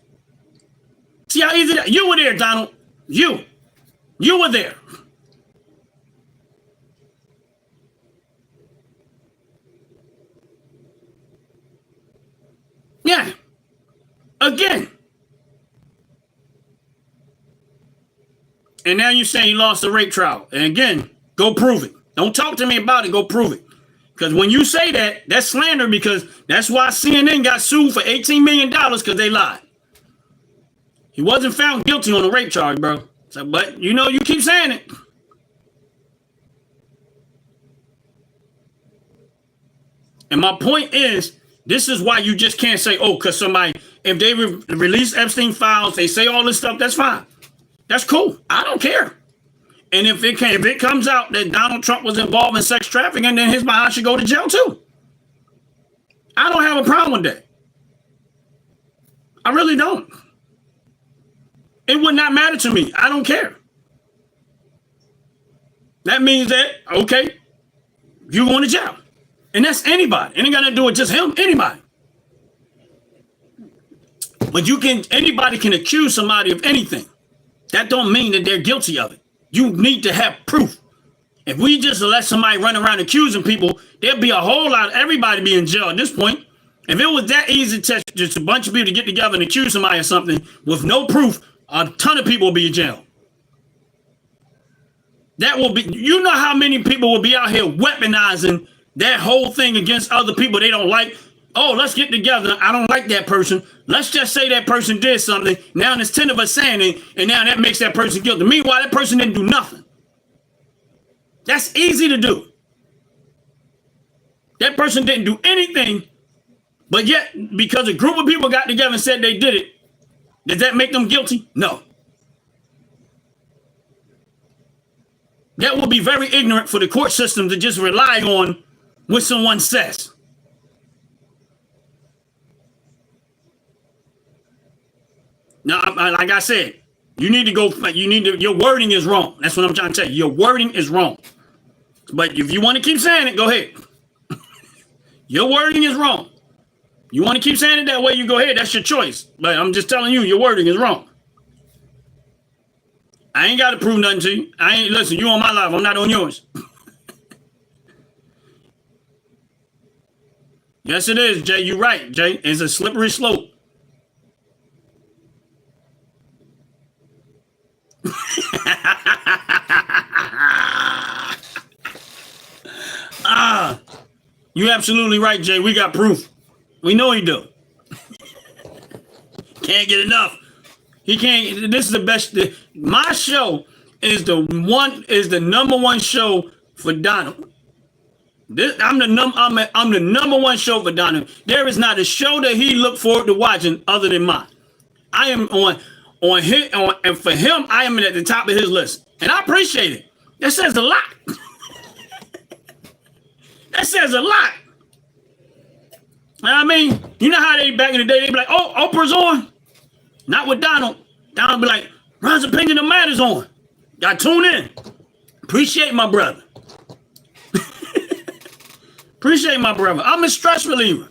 See how easy that you were there, Donald. You were there. Yeah. Again. And now you're saying you lost the rape trial. And again, go prove it. Don't talk to me about it. Go prove it. Because when you say that, that's slander, because that's why CNN got sued for $18 million because they lied. He wasn't found guilty on the rape charge, bro. So, but you know, you keep saying it. And my point is, this is why you just can't say, oh, because somebody, if they release Epstein files, they say all this stuff, that's fine. That's cool. I don't care. And if it comes out that Donald Trump was involved in sex trafficking, then his behind should go to jail too. I don't have a problem with that. I really don't. It would not matter to me. I don't care. That means that, okay, you're going to jail. And that's anybody. It ain't got to do with just him, anybody. But anybody can accuse somebody of anything. That don't mean that they're guilty of it. You need to have proof. If we just let somebody run around accusing people, there'd be a whole lot, everybody be in jail at this point. If it was that easy to just a bunch of people to get together and accuse somebody of something with no proof, a ton of people will be in jail. That will be, you know how many people will be out here weaponizing that whole thing against other people they don't like. Oh, let's get together. I don't like that person. Let's just say that person did something. Now there's 10 of us saying it, and now that makes that person guilty. Meanwhile, that person didn't do nothing. That's easy to do. That person didn't do anything, but yet, because a group of people got together and said they did it, does that make them guilty? No. That would be very ignorant for the court system to just rely on what someone says. Now, like I said, your wording is wrong. That's what I'm trying to tell you. Your wording is wrong. But if you want to keep saying it, go ahead. Your wording is wrong. You want to keep saying it that way, you go ahead. That's your choice. But I'm just telling you, your wording is wrong. I ain't got to prove nothing to you. Listen, you on my life. I'm not on yours. Yes, it is, Jay. You're right, Jay. It's a slippery slope. You absolutely right, Jay. We got proof. We know he do. Can't get enough. He can't. This is the best. My show is the number one show for Donald. I'm the number one show for Donald. There is not a show that he looked forward to watching other than mine. I am and for him, I am at the top of his list, and I appreciate it. That says a lot. That says a lot. I mean, you know how they back in the day, they be like, "Oh, Oprah's on." Not with Donald. Donald be like, "Ron's Opinion that matters on." Got tune in. Appreciate my brother. Appreciate my brother. I'm a stress reliever.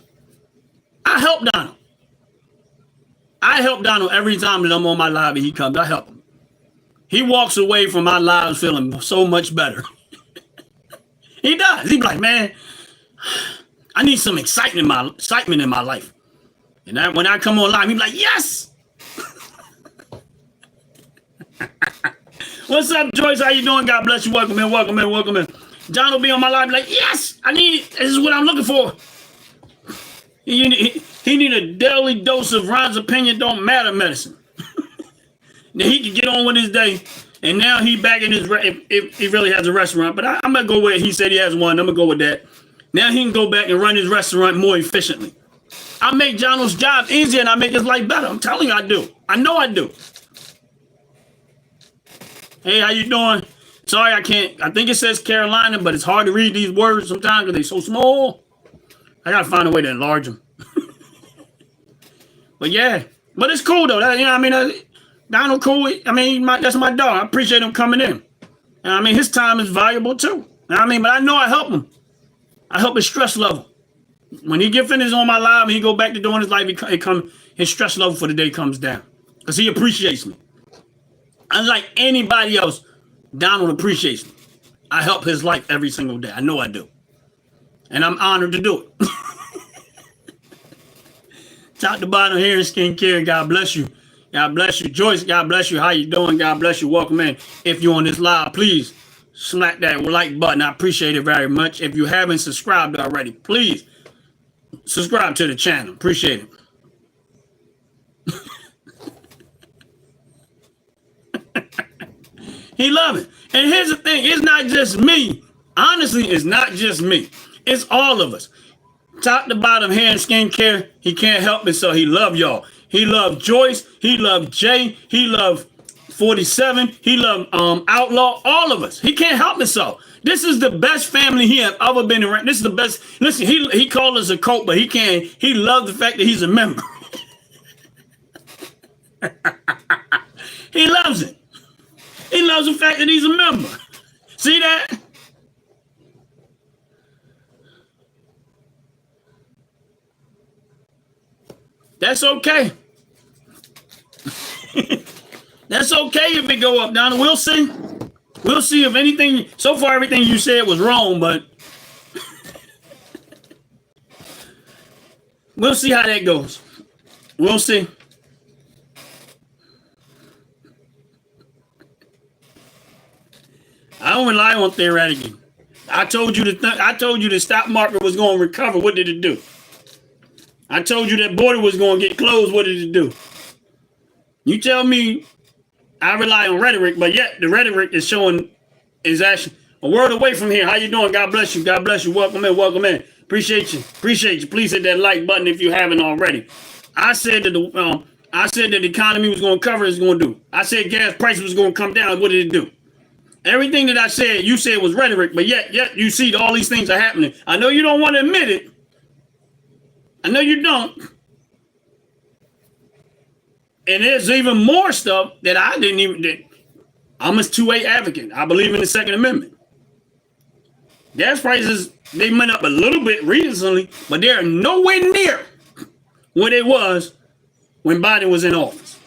I help Donald. I help Donald every time that I'm on my live and he comes. I help him. He walks away from my lives feeling so much better. He does. He be like, "Man, I need some excitement in my life." And when I come on live, he be like, "Yes." What's up, Joyce? How you doing? God bless you. Welcome in, welcome in, welcome in. John will be on my live like, "Yes, I need it. This is what I'm looking for." He need a daily dose of Ron's Opinion Don't Matter medicine. Then he can get on with his day. And now he back in his, if he really has a restaurant. But I'm going to go with, he said he has one. I'm going to go with that. Now he can go back and run his restaurant more efficiently. I make Jono's job easier and I make his life better. I'm telling you I do. I know I do. Hey, how you doing? Sorry, I can't. I think it says Carolina, but it's hard to read these words sometimes because they're so small. I got to find a way to enlarge them. But yeah, but it's cool though. You know what I mean? Donald cool. I mean, that's my dog. I appreciate him coming in. And I mean, his time is valuable too. You know what I mean? But I know I help him. I help his stress level. When he get finished on my live and he go back to doing his life, his stress level for the day comes down. Because he appreciates me. Unlike anybody else, Donald appreciates me. I help his life every single day. I know I do. And I'm honored to do it. Top to bottom hair and skincare. God bless you. God bless you. Joyce, God bless you. How you doing? God bless you. Welcome in. If you're on this live, please smack that like button. I appreciate it very much. If you haven't subscribed already, please subscribe to the channel. Appreciate it. He love it. And here's the thing. It's not just me. Honestly, it's not just me. It's all of us. Top to bottom hair and skincare. He can't help it, so he love y'all. He loved Joyce. He loved Jay. He loved 47. He loved Outlaw. All of us. He can't help it, so. This is the best family he have ever been around. This is the best. Listen, he called us a cult, but he can't. He loved the fact that he's a member. He loves it. He loves the fact that he's a member. See that? That's okay. That's okay if it go up, Donna. We'll see. We'll see if anything. So far, everything you said was wrong, but we'll see how that goes. We'll see. I don't rely on theoretically. I told you the stock market was going to recover. What did it do? I told you that border was going to get closed. What did it do? You tell me I rely on rhetoric, but yet the rhetoric is showing is actually a word away from here. How you doing? God bless you. God bless you. Welcome in. Welcome in. Appreciate you. Appreciate you. Please hit that like button if you haven't already. I said that the economy was going to cover. It's going to do. I said gas prices was going to come down. What did it do? Everything that I said, you said was rhetoric, but yet you see all these things are happening. I know you don't want to admit it. I know you don't. And there's even more stuff that I didn't even. I'm a 2A advocate. I believe in the Second Amendment. Gas prices, they went up a little bit recently, but they're nowhere near what it was when Biden was in office.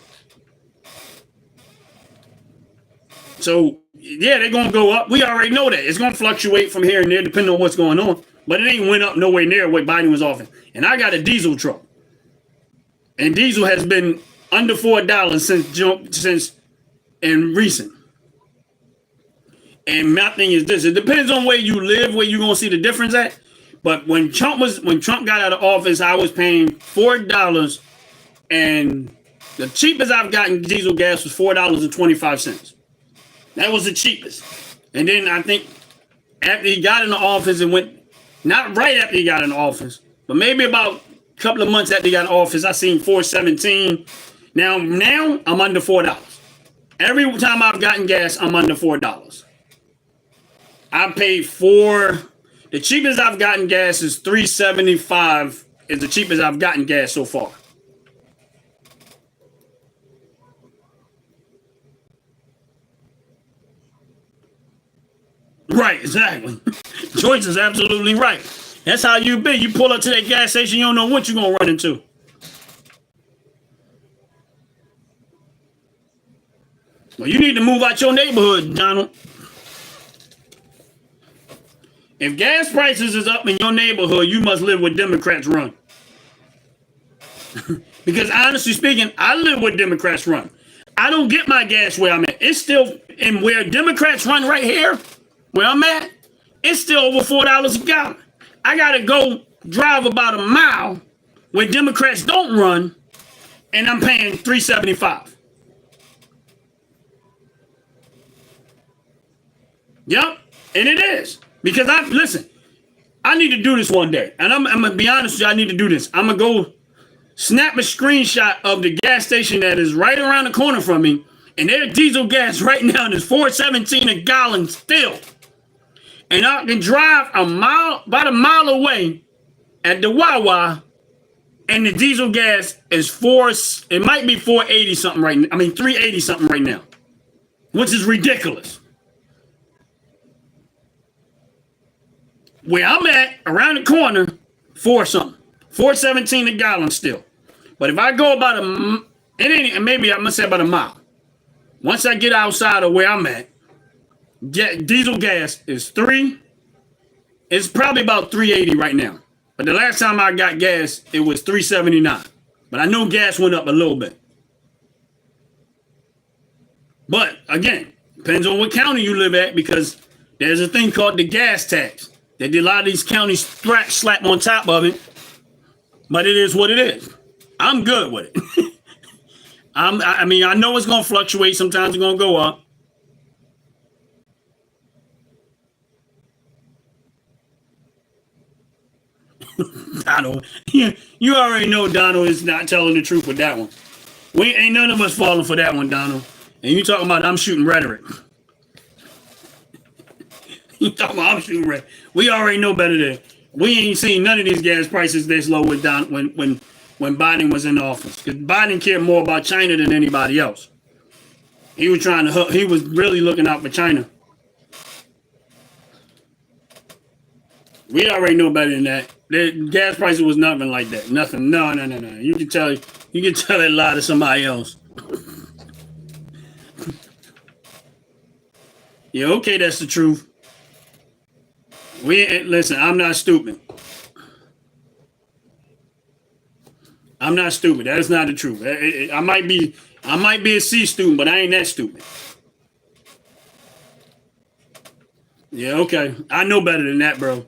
So, yeah, they're going to go up. We already know that. It's going to fluctuate from here and there depending on what's going on. But it ain't went up nowhere near what Biden was offering. And I got a diesel truck. And diesel has been under $4 since in recent. And my thing is this. It depends on where you live, where you're going to see the difference at. But when Trump got out of office, I was paying $4, and the cheapest I've gotten diesel gas was $4.25. That was the cheapest. And then I think after he got in the office, it went, not right after he got in the office, but maybe about a couple of months after he got in office, I seen $4.17. Now I'm under $4. Every time I've gotten gas, I'm under $4. I paid the cheapest I've gotten gas is $3.75 is the cheapest I've gotten gas so far. Right, exactly. Joyce is absolutely right. That's how you be. You pull up to that gas station, you don't know what you're going to run into. Well, you need to move out your neighborhood, Donald. If gas prices is up in your neighborhood, you must live where Democrats run. Because honestly speaking, I live where Democrats run. I don't get my gas where I'm at. It's still, and where Democrats run right here, where I'm at, it's still over $4 a gallon. I gotta go drive about a mile where Democrats don't run, and I'm paying $3.75. Yep, and it is. Because listen, I need to do this one day. And I'm gonna be honest with you, I need to do this. I'm gonna go snap a screenshot of the gas station that is right around the corner from me, and their diesel gas right now is $4.17 a gallon still. And I can drive about a mile away at the Wawa, and the diesel gas is it might be $4.80 something right now. I mean $3.80 something right now, which is ridiculous. Where I'm at, around the corner, $4.17 a gallon still. But if I go about maybe I'm gonna say about a mile. Once I get outside of where I'm at, diesel gas is it's probably about $3.80 right now. But the last time I got gas, it was $3.79. But I know gas went up a little bit. But again, depends on what county you live at, because there's a thing called the gas tax. They did a lot of these counties slap on top of it, but it is what it is. I'm good with it. I mean, I know it's going to fluctuate. Sometimes it's going to go up. Donald, you already know Donald is not telling the truth with that one. We ain't none of us falling for that one, Donald. And you talking about I'm shooting rhetoric. You talking about I'm shooting rhetoric. We already know better than we ain't seen none of these gas prices this low with when Biden was in office. Because Biden cared more about China than anybody else. He was really looking out for China. We already know better than that. The gas prices was nothing like that. Nothing. No. You can tell that lie to somebody else. Yeah, okay, that's the truth. Listen, I'm not stupid. I'm not stupid. That is not the truth. I might be a C student, but I ain't that stupid. Yeah, okay. I know better than that, bro.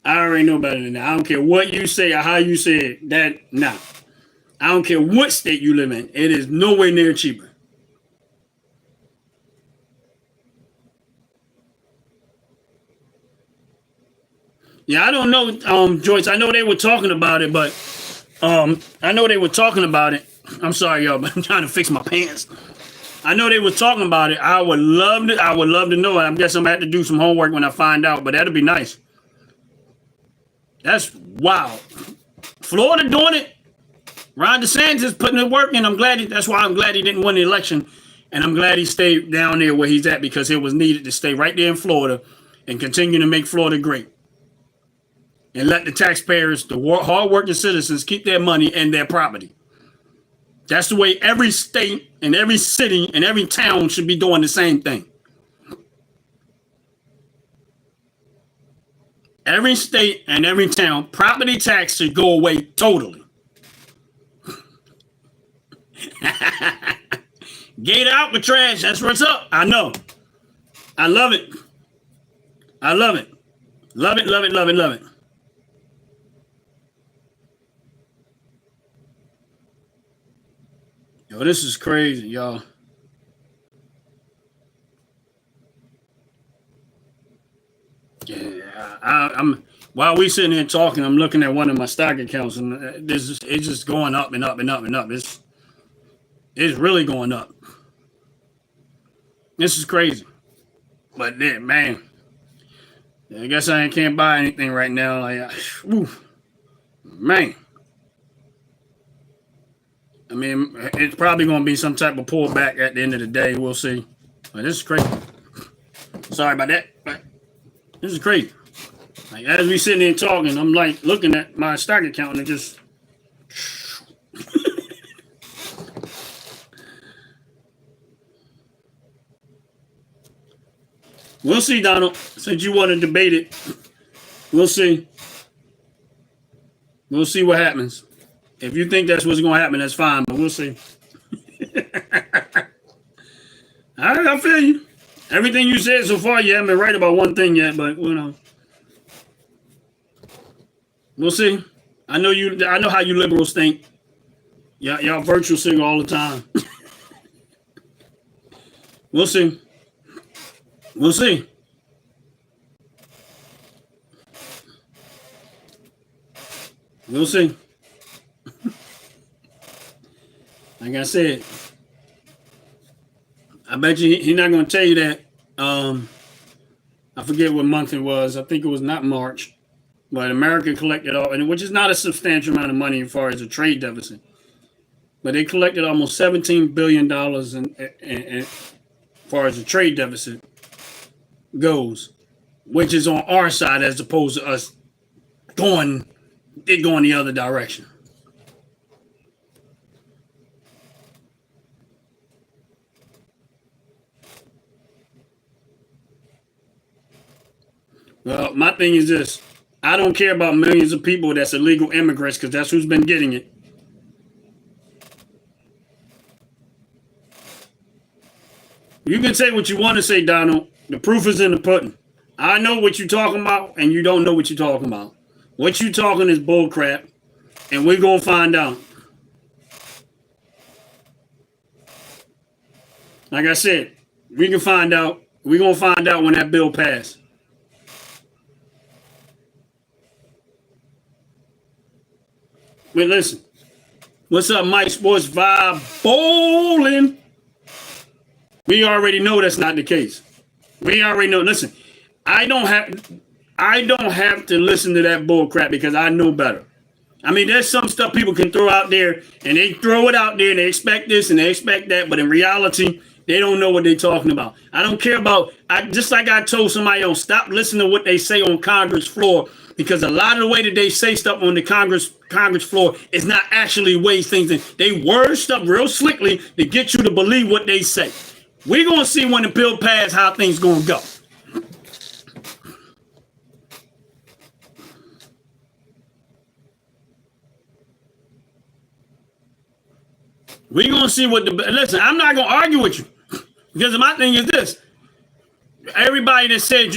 I already know better than that. I don't care what you say or how you say it. I don't care what state you live in. It is nowhere near cheaper. Yeah, I don't know, Joyce. I know they were talking about it, but I'm sorry, y'all, but I'm trying to fix my pants. I know they were talking about it. I would love to know it. I guess I'm gonna have to do some homework when I find out, but that'd be nice. That's wow. Florida doing it. Ron DeSantis putting in work, and that's why I'm glad he didn't win the election. And I'm glad he stayed down there where he's at, because it was needed to stay right there in Florida and continue to make Florida great. And let the taxpayers, the hard-working citizens, keep their money and their property. That's the way every state and every city and every town should be doing the same thing. Every state and every town, property tax should go away totally. Gate Alcatraz, that's what's up. I know. I love it. I love it. Love it, love it, love it, love it. Yo, this is crazy, y'all. Yeah, I'm while we sitting here talking, I'm looking at one of my stock accounts, and it's just going up and up and up and up. It's really going up. This is crazy. But then, man, I guess I can't buy anything right now. Like, man. I mean, it's probably going to be some type of pullback at the end of the day. We'll see. But this is crazy. Sorry about that. But this is crazy. Like, as we sitting there talking, I'm like looking at my stock account and it just. We'll see, Donald. Since you want to debate it, we'll see. We'll see what happens. If you think that's what's going to happen, that's fine, but we'll see. I feel you. Everything you said so far, you haven't been right about one thing yet, but you know. We'll see. I know how you liberals think. Y'all virtual signal all the time. We'll see. We'll see. We'll see. Like I said, I bet you he's not going to tell you that. I forget what month it was. I think it was not March, but America collected all, and which is not a substantial amount of money as far as a trade deficit. But they collected almost $17 billion as far as the trade deficit goes, which is on our side as opposed to us going the other direction. Well, my thing is this. I don't care about millions of people that's illegal immigrants because that's who's been getting it. You can say what you want to say, Donald. The proof is in the pudding. I know what you're talking about, and you don't know what you're talking about. What you talking is bullcrap, and we're going to find out. Like I said, we can find out. We're going to find out when that bill passes. Wait, listen. What's up, Mike Sports Vibe Bowling? We already know that's not the case. We already know. Listen, I don't have to listen to that bull crap because I know better. I mean, there's some stuff people can throw out there and they throw it out there and they expect this and they expect that, but in reality, they don't know what they're talking about. I don't care about, just like I told somebody else, stop listening to what they say on Congress floor because a lot of the way that they say stuff on the Congress floor is not actually ways things in. They word stuff real slickly to get you to believe what they say. We're going to see when the bill passes how things going to go. We're going to see what listen, I'm not going to argue with you because my thing is this. Everybody that said,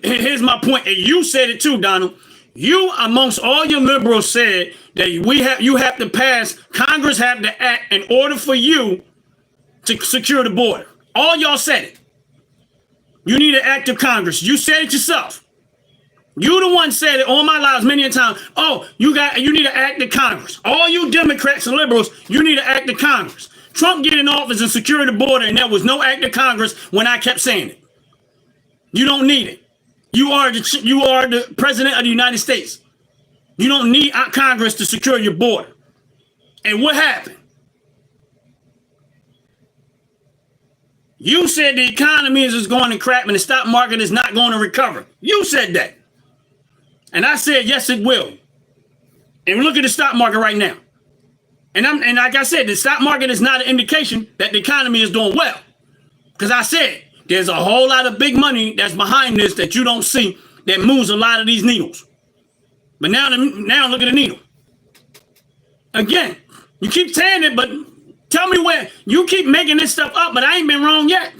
here's my point, and you said it too, Donald. You, amongst all your liberals, said that you have to pass, Congress have to act in order for you to secure the border. All y'all said it. You need an act of Congress. You said it yourself. You the one said it all my lives many a time. Oh, you need an act of Congress. All you Democrats and liberals, you need an act of Congress. Trump get in office and secure the border, and there was no act of Congress when I kept saying it. You don't need it. You are the president of the United States. You don't need Congress to secure your border. And what happened? You said the economy is just going to crap and the stock market is not going to recover. You said that. And I said, yes, it will. And look at the stock market right now. And like I said, the stock market is not an indication that the economy is doing well. Because I said, there's a whole lot of big money that's behind this that you don't see that moves a lot of these needles. But now look at the needle. Again, you keep saying it, but tell me where you keep making this stuff up, but I ain't been wrong yet.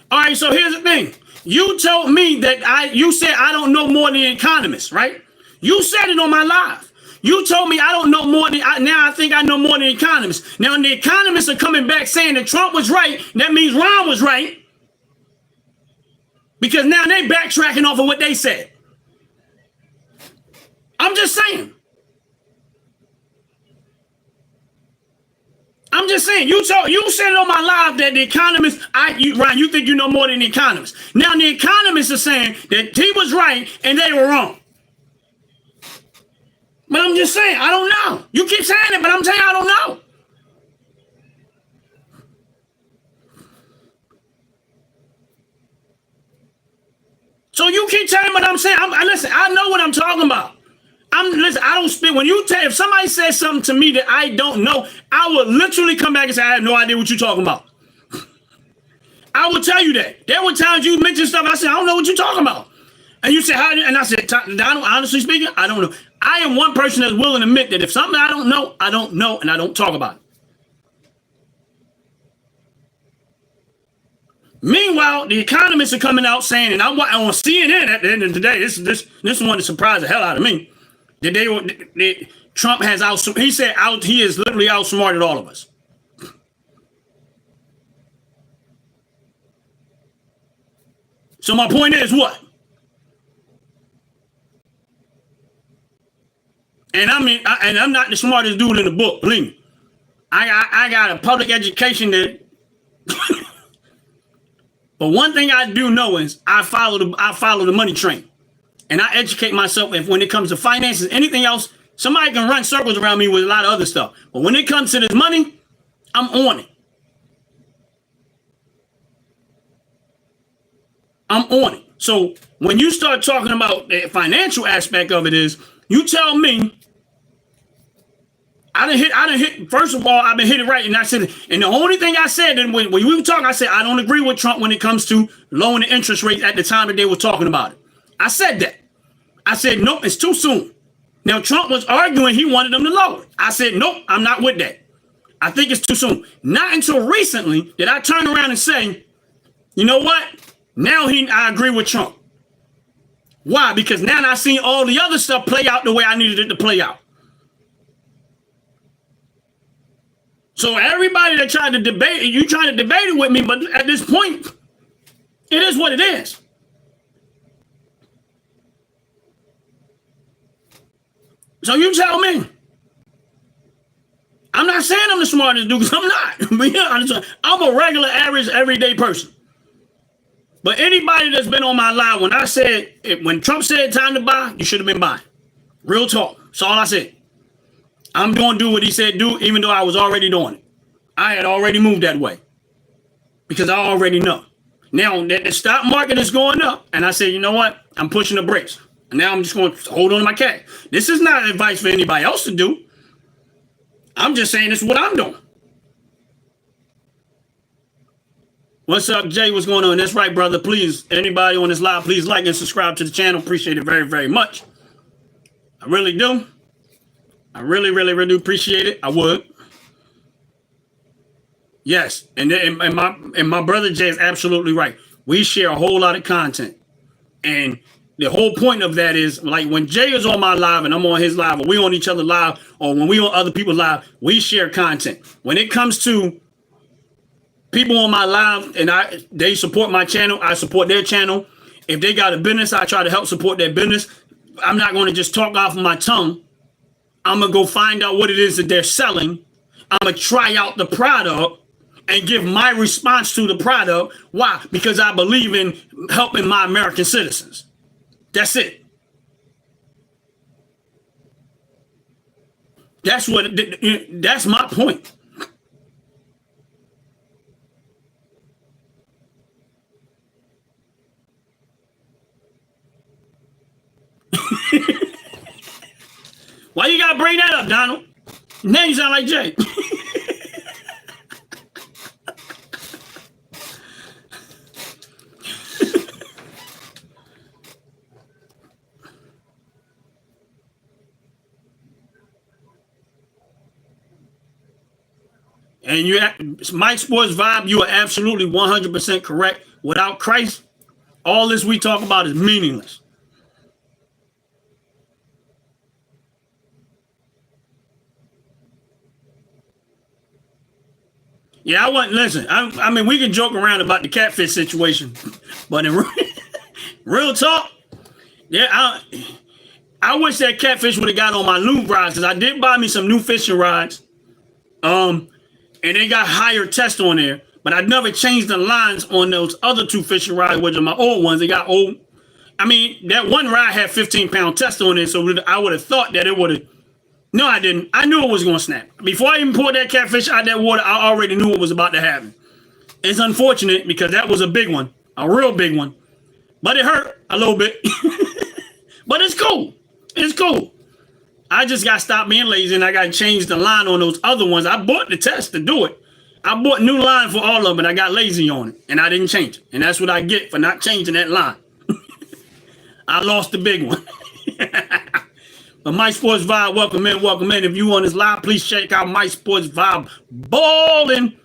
All right, so here's the thing. You told me that you said I don't know more than the economists, right? You said it on my live. You told me I don't know more than now I think I know more than the economists. Now the economists are coming back saying that Trump was right. That means Ron was right. Because now they backtracking off of what they said. I'm just saying. I'm just saying, you said it on my live that the economists, Ryan, you think you know more than the economists. Now the economists are saying that he was right and they were wrong. But I'm just saying, I don't know. You keep saying it, but I'm saying I don't know. So you keep telling me what I'm saying. Listen, I know what I'm talking about. Listen, I don't speak. When you if somebody says something to me that I don't know, I will literally come back and say, I have no idea what you're talking about. I will tell you that. There were times you mentioned stuff, I said, I don't know what you're talking about. And you said, how? And I said, Donald, honestly speaking, I don't know. I am one person that's willing to admit that if something I don't know, and I don't talk about it. Meanwhile, the economists are coming out saying, and I'm on CNN at the end of the day, this one that surprised the hell out of me. That Trump has he has literally outsmarted all of us. So my point is what? And I'm not the smartest dude in the book, believe me. I got a public education that but one thing I do know is I follow the money train. And I educate myself when it comes to finances, anything else, somebody can run circles around me with a lot of other stuff. But when it comes to this money, I'm on it. I'm on it. So when you start talking about the financial aspect of it is, you tell me, I done hit, first of all, I've been hitting right. And I said, and the only thing I said, and when we were talking, I said, I don't agree with Trump when it comes to lowering the interest rate at the time that they were talking about it. I said that. I said, nope, it's too soon. Now, Trump was arguing he wanted them to lower it. I said, nope, I'm not with that. I think it's too soon. Not until recently did I turn around and say, you know what? Now I agree with Trump. Why? Because now I've seen all the other stuff play out the way I needed it to play out. So everybody that tried to debate it, you trying to debate it with me, but at this point, it is what it is. So you tell me. I'm not saying I'm the smartest dude, because I'm not. I'm a regular, average, everyday person. But anybody that's been on my live, when Trump said time to buy, you should have been buying. Real talk. That's all I said. I'm going to do what he said do, even though I was already doing it. I had already moved that way. Because I already know. Now that the stock market is going up, and I said, you know what? I'm pushing the brakes. And now I'm just going to hold on to my cash. This is not advice for anybody else to do. I'm just saying this is what I'm doing. What's up, Jay? What's going on? That's right, brother. Please, anybody on this live, please like and subscribe to the channel. Appreciate it very, very much. I really do. I really, really, really do appreciate it. I would. Yes. And my brother Jay is absolutely right. We share a whole lot of content. And the whole point of that is, like, when Jay is on my live and I'm on his live, or we on each other live, or when we on other people's live, we share content. When it comes to people on my live and they support my channel, I support their channel. If they got a business, I try to help support their business. I'm not going to just talk off of my tongue. I'm going to go find out what it is that they're selling. I'm going to try out the product and give my response to the product. Why? Because I believe in helping my American citizens. That's it. That's my point. Why you gotta bring that up, Donald? Now you sound like Jay. And Mike Sports Vibe, you are absolutely 100% correct. Without Christ, All this we talk about is meaningless. Yeah, I wasn't. Listen, I mean, we can joke around about the catfish situation, but in real talk, yeah, I wish that catfish would have got on my new rods, because I did buy me some new fishing rods, and they got higher test on there. But I never changed the lines on those other two fishing rods, which are my old ones. They got old. I mean, that one rod had 15-pound test on it, so I would have thought that it would have. No, I didn't. I knew it was going to snap. Before I even pulled that catfish out of that water, I already knew what was about to happen. It's unfortunate because that was a big one, a real big one. But it hurt a little bit. But it's cool. It's cool. I just got to stop being lazy, and I got to change the line on those other ones. I bought the test to do it. I bought new line for all of them, and I got lazy on it, and I didn't change it. And that's what I get for not changing that line. I lost the big one. But My Sports Vibe, welcome in, welcome in. If you on this live, please check out My Sports Vibe balling.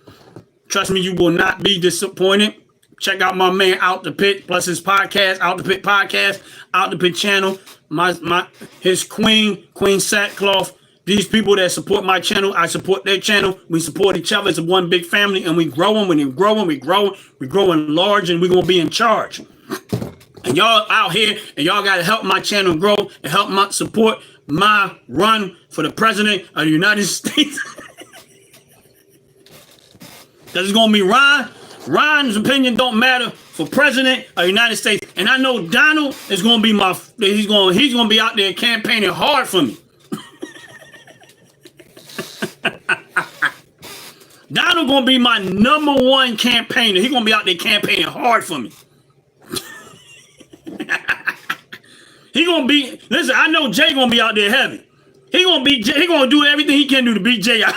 Trust me, you will not be disappointed. Check out my man Out the Pit, plus his podcast, Out the Pit podcast, Out the Pit channel. His queen Sackcloth. These people that support my channel, I support their channel. We support each other. It's one big family, and we growing. We're growing large, and we're gonna be in charge. And y'all out here, and y'all got to help my channel grow and help support my run for the president of the United States. Because it's going to be Ron. Ron's opinion don't matter for president of the United States. And I know Donald is going to be he's going to be out there campaigning hard for me. Donald going to be my #1 campaigner. He's going to be out there campaigning hard for me. He gonna be. Listen, I know Jay gonna be out there heavy. He gonna do everything he can do to beat Jay out.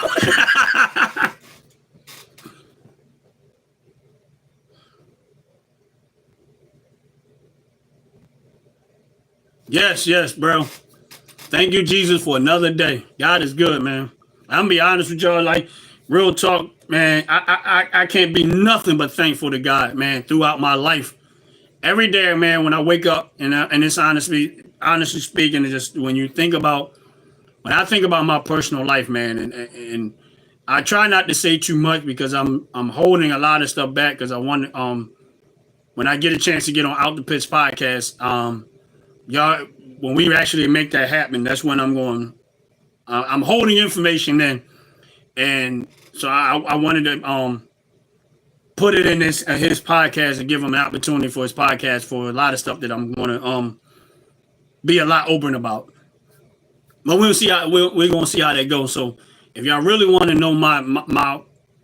Yes, bro. Thank you, Jesus, for another day. God is good, man. I'm gonna be honest with y'all. Like, real talk, man. I can't be nothing but thankful to God, man, throughout my life. Every day, man, when I wake up, and it's honestly speaking, it's just when I think about my personal life, man, and I try not to say too much because I'm holding a lot of stuff back because I want when I get a chance to get on Out the Pits podcast, y'all, when we actually make that happen, that's when I'm holding information then, and so I wanted to put it in his podcast and give him an opportunity for his podcast for a lot of stuff that I'm going to be a lot open about. But we're gonna see how that goes. So if y'all really want to know my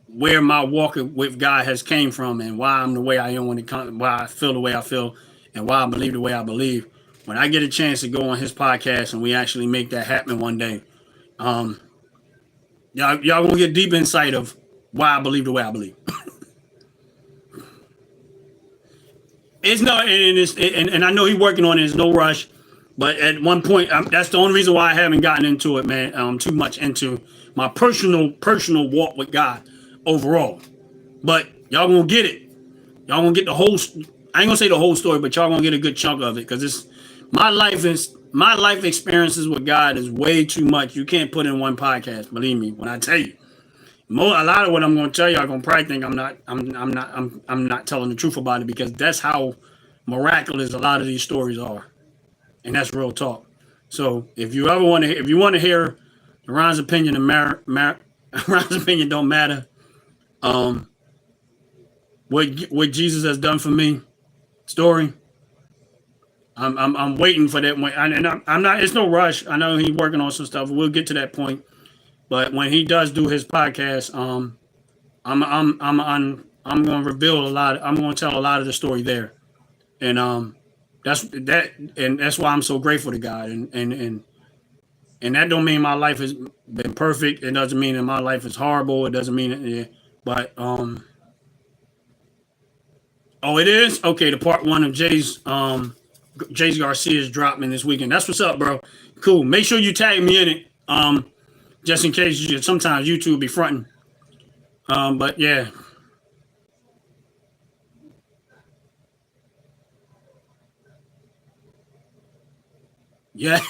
where my walk with God has came from and why I'm the way I am when it comes, why I feel the way I feel, and why I believe the way I believe, when I get a chance to go on his podcast and we actually make that happen one day, y'all gonna get deep insight of why I believe the way I believe. It's no, and I know he's working on it. There's no rush, but at one point, that's the only reason why I haven't gotten into it, man. Too much into my personal walk with God overall. But y'all gonna get it. Y'all gonna get the whole. I ain't gonna say the whole story, but y'all gonna get a good chunk of it because it's my life experiences with God is way too much. You can't put in one podcast. Believe me when I tell you. A lot of what I'm going to tell you, I'm going to probably think I'm not telling the truth about it because that's how miraculous a lot of these stories are, and that's real talk. So if you want to hear Ron's opinion and Ron's opinion don't matter, what Jesus has done for me, story. I'm waiting for that, and I'm not. It's no rush. I know he's working on some stuff. We'll get to that point. But when he does do his podcast, I'm going to reveal a lot. I'm going to tell a lot of the story there, and that's why I'm so grateful to God. And that don't mean my life has been perfect. It doesn't mean that my life is horrible. It doesn't mean but it is okay. The part 1 of Jay's Garcia's dropping this weekend. That's what's up, bro. Cool. Make sure you tag me in it. Just in case sometimes YouTube be fronting. But yeah. Yeah.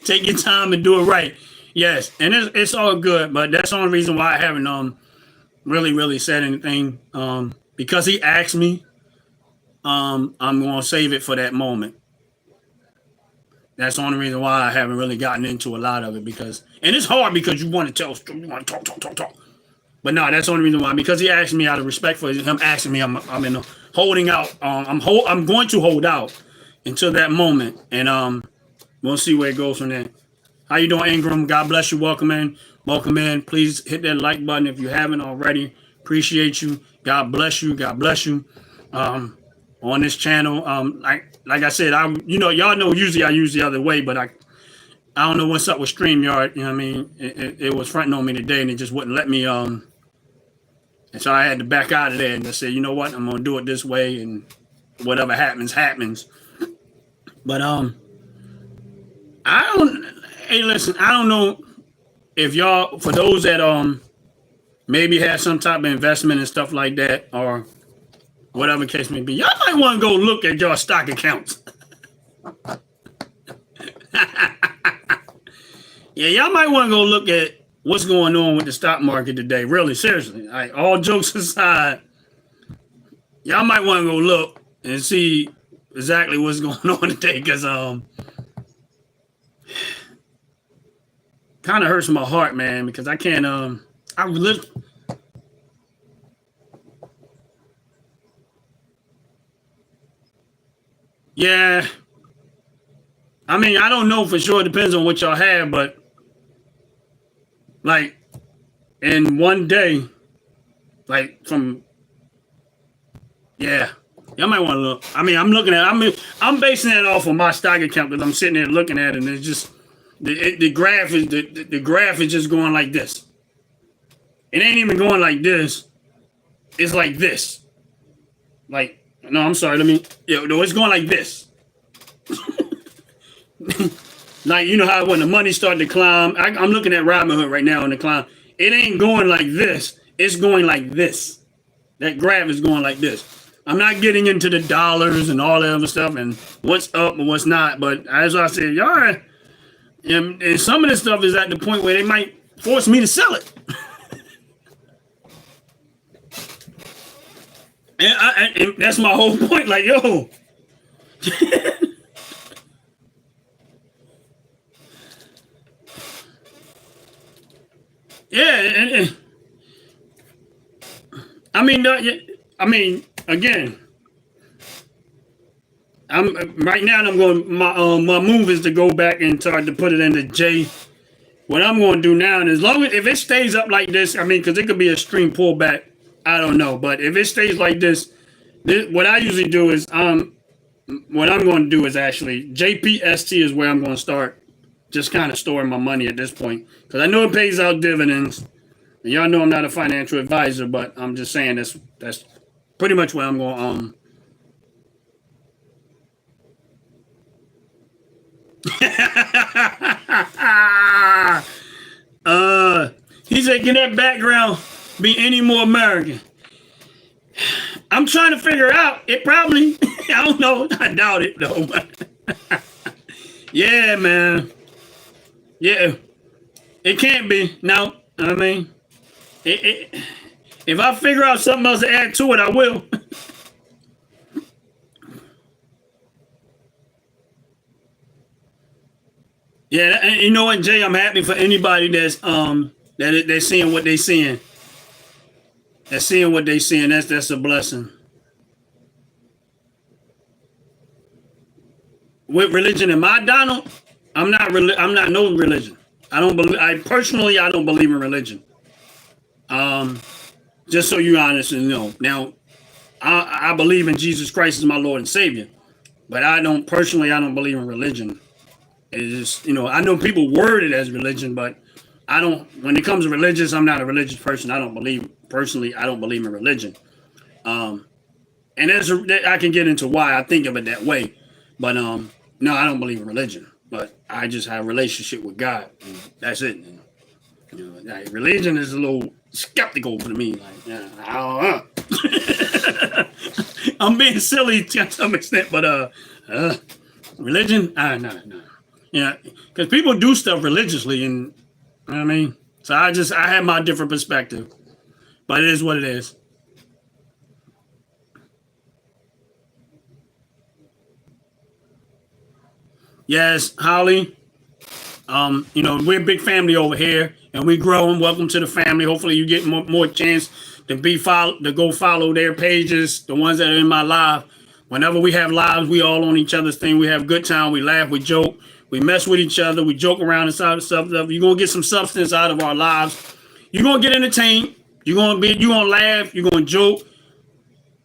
Take your time and do it right. Yes, and it's all good, but that's the only reason why I haven't really said anything. Because he asked me, I'm gonna save it for that moment. That's the only reason why I haven't really gotten into a lot of it, because and it's hard because you want to tell, you want to talk. But no, that's the only reason why, because he asked me out of respect for him asking me. I'm in a holding out. I'm going to hold out until that moment, and we'll see where it goes from there. How you doing, Ingram? God bless you. Welcome in. Welcome in. Please hit that like button if you haven't already. Appreciate you. God bless you. God bless you. On this channel, like I said, y'all know usually I use the other way, but I don't know what's up with StreamYard. You know what I mean? It was fronting on me today, and it just wouldn't let me. And so I had to back out of there and just say, you know what, I'm gonna do it this way, and whatever happens, happens. But I don't. Hey, listen, I don't know if y'all, for those that maybe have some type of investment and stuff like that, or whatever case may be, y'all might want to go look at your stock accounts. Yeah, y'all might want to go look at what's going on with the stock market today. Really, seriously. Like, all jokes aside, y'all might want to go look and see exactly what's going on today, because kind of hurts my heart, man, because I can't I live. Yeah, I mean, I don't know for sure. It depends on what y'all have, but like in one day, like from, yeah, y'all might want to look. I mean, I'm basing that off of my stock account, because I'm sitting there looking at it, and it's just the graph is the graph is just going like this. It ain't even going like this. It's like this. Like, no, I'm sorry. No, it's going like this. Like, you know how when the money started to climb, I'm looking at Robinhood right now on the climb. It ain't going like this. It's going like this. That graph is going like this. I'm not getting into the dollars and all that other stuff and what's up and what's not. But as I said, y'all, and some of this stuff is at the point where they might force me to sell it. And that's my whole point. Like, yo. Yeah, I mean, again, I'm right now. I'm going. My move is to go back and start to put it into J. What I'm going to do now, and as long as if it stays up like this, I mean, because it could be a extreme pullback. I don't know, but if it stays like this, what I usually do is what I'm going to do is actually JPST is where I'm going to start. Just kind of storing my money at this point, because I know it pays out dividends. And y'all know I'm not a financial advisor, but I'm just saying that's pretty much where I'm going. He said, "Can that background be any more American?" I'm trying to figure out. It probably. I don't know. I doubt it though. Yeah, man. Yeah, it can't be. No, I mean, if I figure out something else to add to it, I will. Yeah, and you know what, Jay? I'm happy for anybody that's they're seeing what they're seeing. They're seeing what they're seeing. That's a blessing. With religion and my Donald, I'm not no religion. I don't believe. I don't believe in religion. Just so you honestly know. Now, I believe in Jesus Christ as my Lord and Savior, but I don't believe in religion. It's just, I know people word it as religion, but I don't. When it comes to religious, I'm not a religious person. I don't believe in religion. And I can get into why I think of it that way, but no, I don't believe in religion. But I just have a relationship with God, and that's it. Like, religion is a little skeptical for me. Like, I don't know. I'm being silly to some extent, but Religion? No. Yeah, because people do stuff religiously, and you know what I mean. So I have my different perspective, but it is what it is. Yes, Holly. We're a big family over here, and we growing. Welcome to the family. Hopefully, you get more chance to go follow their pages, the ones that are in my live. Whenever we have lives, we all on each other's thing. We have a good time. We laugh. We joke. We mess with each other. We joke around inside of stuff. You're gonna get some substance out of our lives. You're gonna get entertained. You're gonna laugh. You're gonna joke.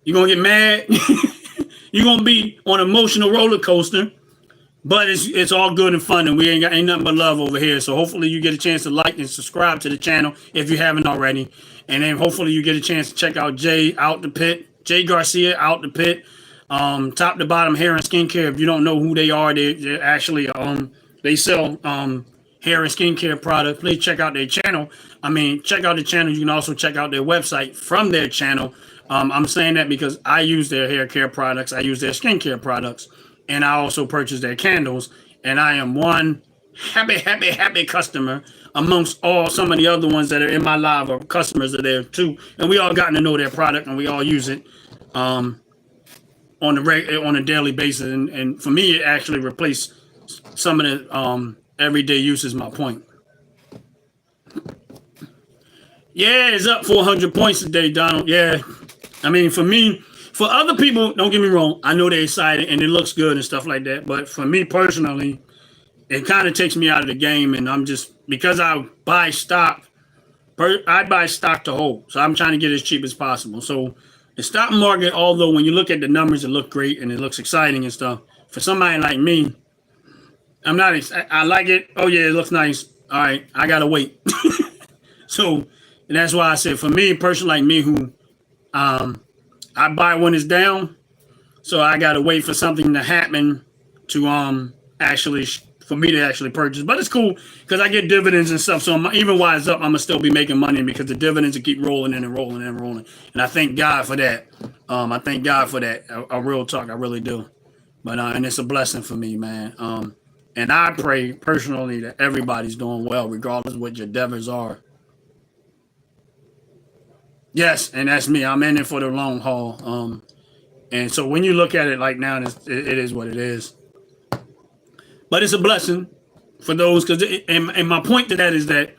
You're gonna get mad. You're gonna be on an emotional roller coaster. But it's all good and fun, and we ain't nothing but love over here. So hopefully you get a chance to like and subscribe to the channel if you haven't already. And then hopefully you get a chance to check out Jay Out the Pit, Jay Garcia Out the Pit, top to bottom hair and skincare. If you don't know who they are, they're actually they sell hair and skincare products. Please check out their channel. Check out the channel. You can also check out their website from their channel. I'm saying that because I use their hair care products. I use their skincare products. And I also purchased their candles. And I am one happy customer amongst some of the other ones that are in my live or customers are there too. And we all gotten to know their product and we all use it on a daily basis. And for me, it actually replaced some of the everyday use is my point. Yeah, it's up 400 points today, Donald. Yeah. For me, for other people, don't get me wrong, I know they're excited and it looks good and stuff like that. But for me personally, it kind of takes me out of the game. And I'm just, because I buy stock, I buy stock to hold. So I'm trying to get as cheap as possible. So the stock market, although when you look at the numbers, it look great and it looks exciting and stuff. For somebody like me, I like it. Oh yeah, it looks nice. All right, I got to wait. So that's why I said for me, a person like me who, I buy when it's down, so I gotta wait for something to happen to for me to actually purchase. But it's cool because I get dividends and stuff. So even while it's up, I'm gonna still be making money because the dividends will keep rolling in and rolling and rolling. And I thank God for that. I thank God for that. A real talk, I really do. But and it's a blessing for me, man. And I pray personally that everybody's doing well, regardless of what your endeavors are. Yes, and that's me. I'm in it for the long haul. And so when you look at it like now, it is what it is. But it's a blessing for those, and my point to that is that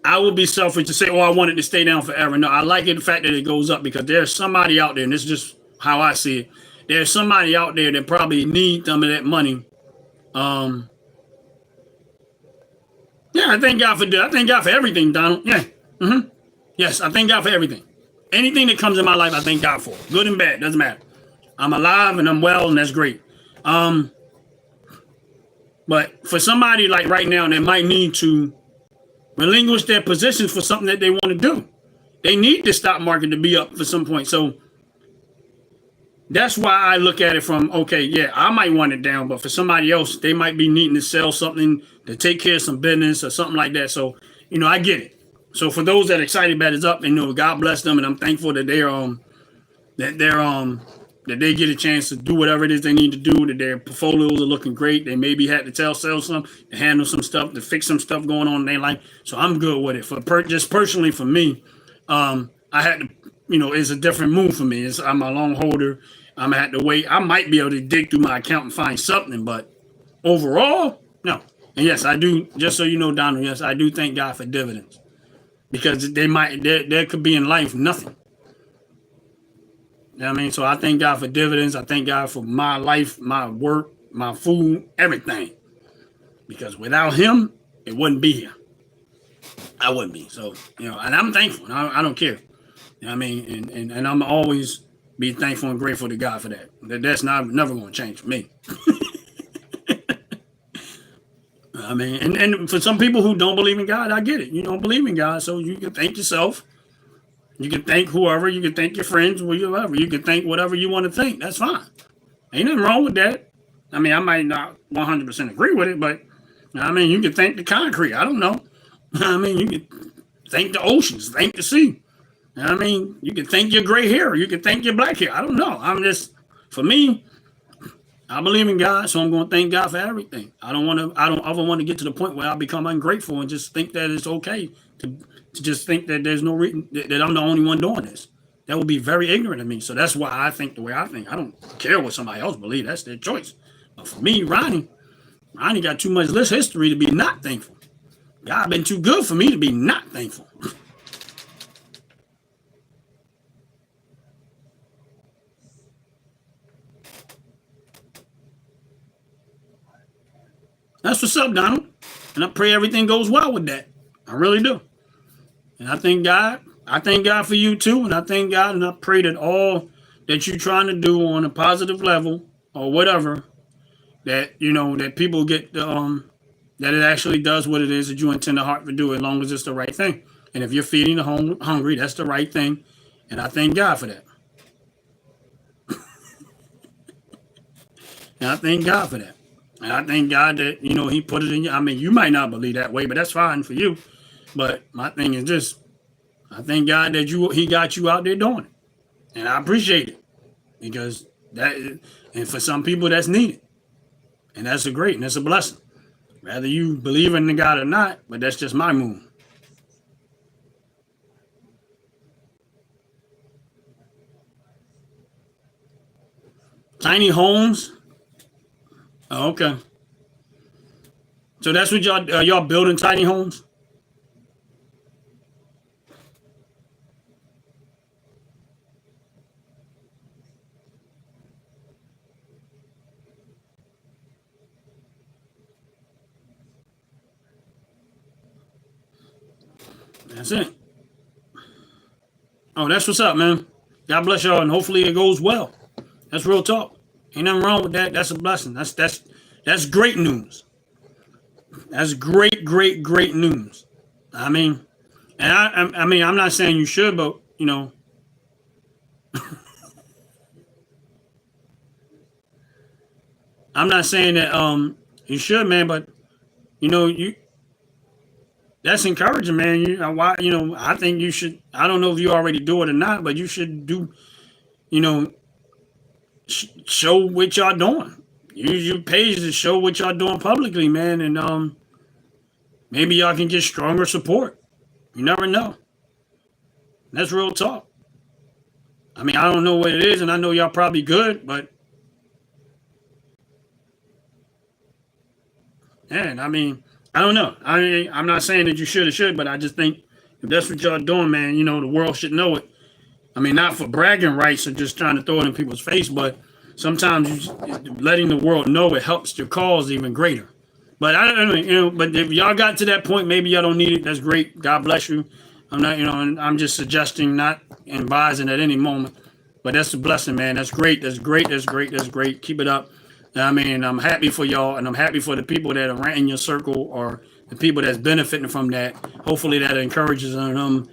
I would be selfish to say, oh, I want it to stay down forever. No, I like it, the fact that it goes up, because there's somebody out there, and this is just how I see it. There's somebody out there that probably needs some of that money. Yeah, I thank God for that. I thank God for everything, Donald. Yeah. Yes, I thank God for everything. Anything that comes in my life, I thank God for. Good and bad, doesn't matter. I'm alive and I'm well, and that's great. But for somebody like right now that might need to relinquish their positions for something that they want to do, they need the stock market to be up for some point. So that's why I look at it from, okay, yeah, I might want it down, but for somebody else, they might be needing to sell something to take care of some business or something like that. So, I get it. So for those that are excited about it's up, and God bless them, and I'm thankful that that they get a chance to do whatever it is they need to do, that their portfolios are looking great. They maybe had to sell some, to handle some stuff, to fix some stuff going on in their life. So I'm good with it. Just personally for me, I had to, it's a different move for me. I'm a long holder. I'm gonna have to wait. I might be able to dig through my account and find something, but overall, no. And yes, I do. Just so you know, Donald, yes, I do thank God for dividends. Because there could be in life nothing. You know what I mean? So I thank God for dividends. I thank God for my life, my work, my food, everything. Because without him, it wouldn't be here. I wouldn't be. So, and I'm thankful. I don't care. You know what I mean? And I'm always be thankful and grateful to God for that. That's never going to change for me. And for some people who don't believe in God, I get it. You don't believe in God, so you can thank yourself. You can thank whoever. You can thank your friends, whatever. You can thank whatever you want to think. That's fine. Ain't nothing wrong with that. I might not 100% agree with it, but you can thank the concrete. I don't know. You can thank the oceans, thank the sea. You can thank your gray hair. You can thank your black hair. I don't know. For me, I believe in God, so I'm going to thank God for everything. I don't want to. I don't ever want to get to the point where I become ungrateful and just think that it's okay to, to just think that there's no reason that I'm the only one doing this. That would be very ignorant of me. So that's why I think the way I think. I don't care what somebody else believes. That's their choice. But for me, Ronnie got too much list history to be not thankful. God been too good for me to be not thankful. That's what's up, Donald. And I pray everything goes well with that. I really do. And I thank God for you too. And I thank God and I pray that all that you're trying to do on a positive level or whatever, that that people get the that it actually does what it is that you intend the heart to do, as long as it's the right thing. And if you're feeding the hungry, that's the right thing. And I thank God for that. And I thank God for that. And I thank God that, he put it in you. I mean, you might not believe that way, but that's fine for you. But my thing is this. I thank God that he got you out there doing it. And I appreciate it. Because and for some people that's needed. And that's and that's a blessing. Whether you believe in the God or not, but that's just my moon. Tiny homes. Oh, okay. So that's what y'all building tiny homes? That's it. Oh, that's what's up, man. God bless y'all, and hopefully it goes well. That's real talk. Ain't nothing wrong with that. That's a blessing. That's great news. That's great news. I mean, and I mean, I'm not saying you should, but I'm not saying that you should, man. But you that's encouraging, man. Why I think you should. I don't know if you already do it or not, but you should do. You know, show what y'all doing. Use your page to show what y'all doing publicly, man, and maybe y'all can get stronger support. You never know. That's real talk. I mean, I don't know what it is, and I know y'all probably good, but man, I mean, I don't know. I'm not saying that you should or should, but I just think if that's what y'all doing, man, the world should know it. I mean, not for bragging rights or just trying to throw it in people's face, but sometimes letting the world know it helps your cause even greater. But I don't know, but if y'all got to that point, maybe y'all don't need it. That's great. God bless you. I'm not, and I'm just suggesting, not advising at any moment. But that's a blessing, man. That's great. That's great. That's great. That's great. Keep it up. I mean, I'm happy for y'all, and I'm happy for the people that are in your circle or the people that's benefiting from that. Hopefully, that encourages them,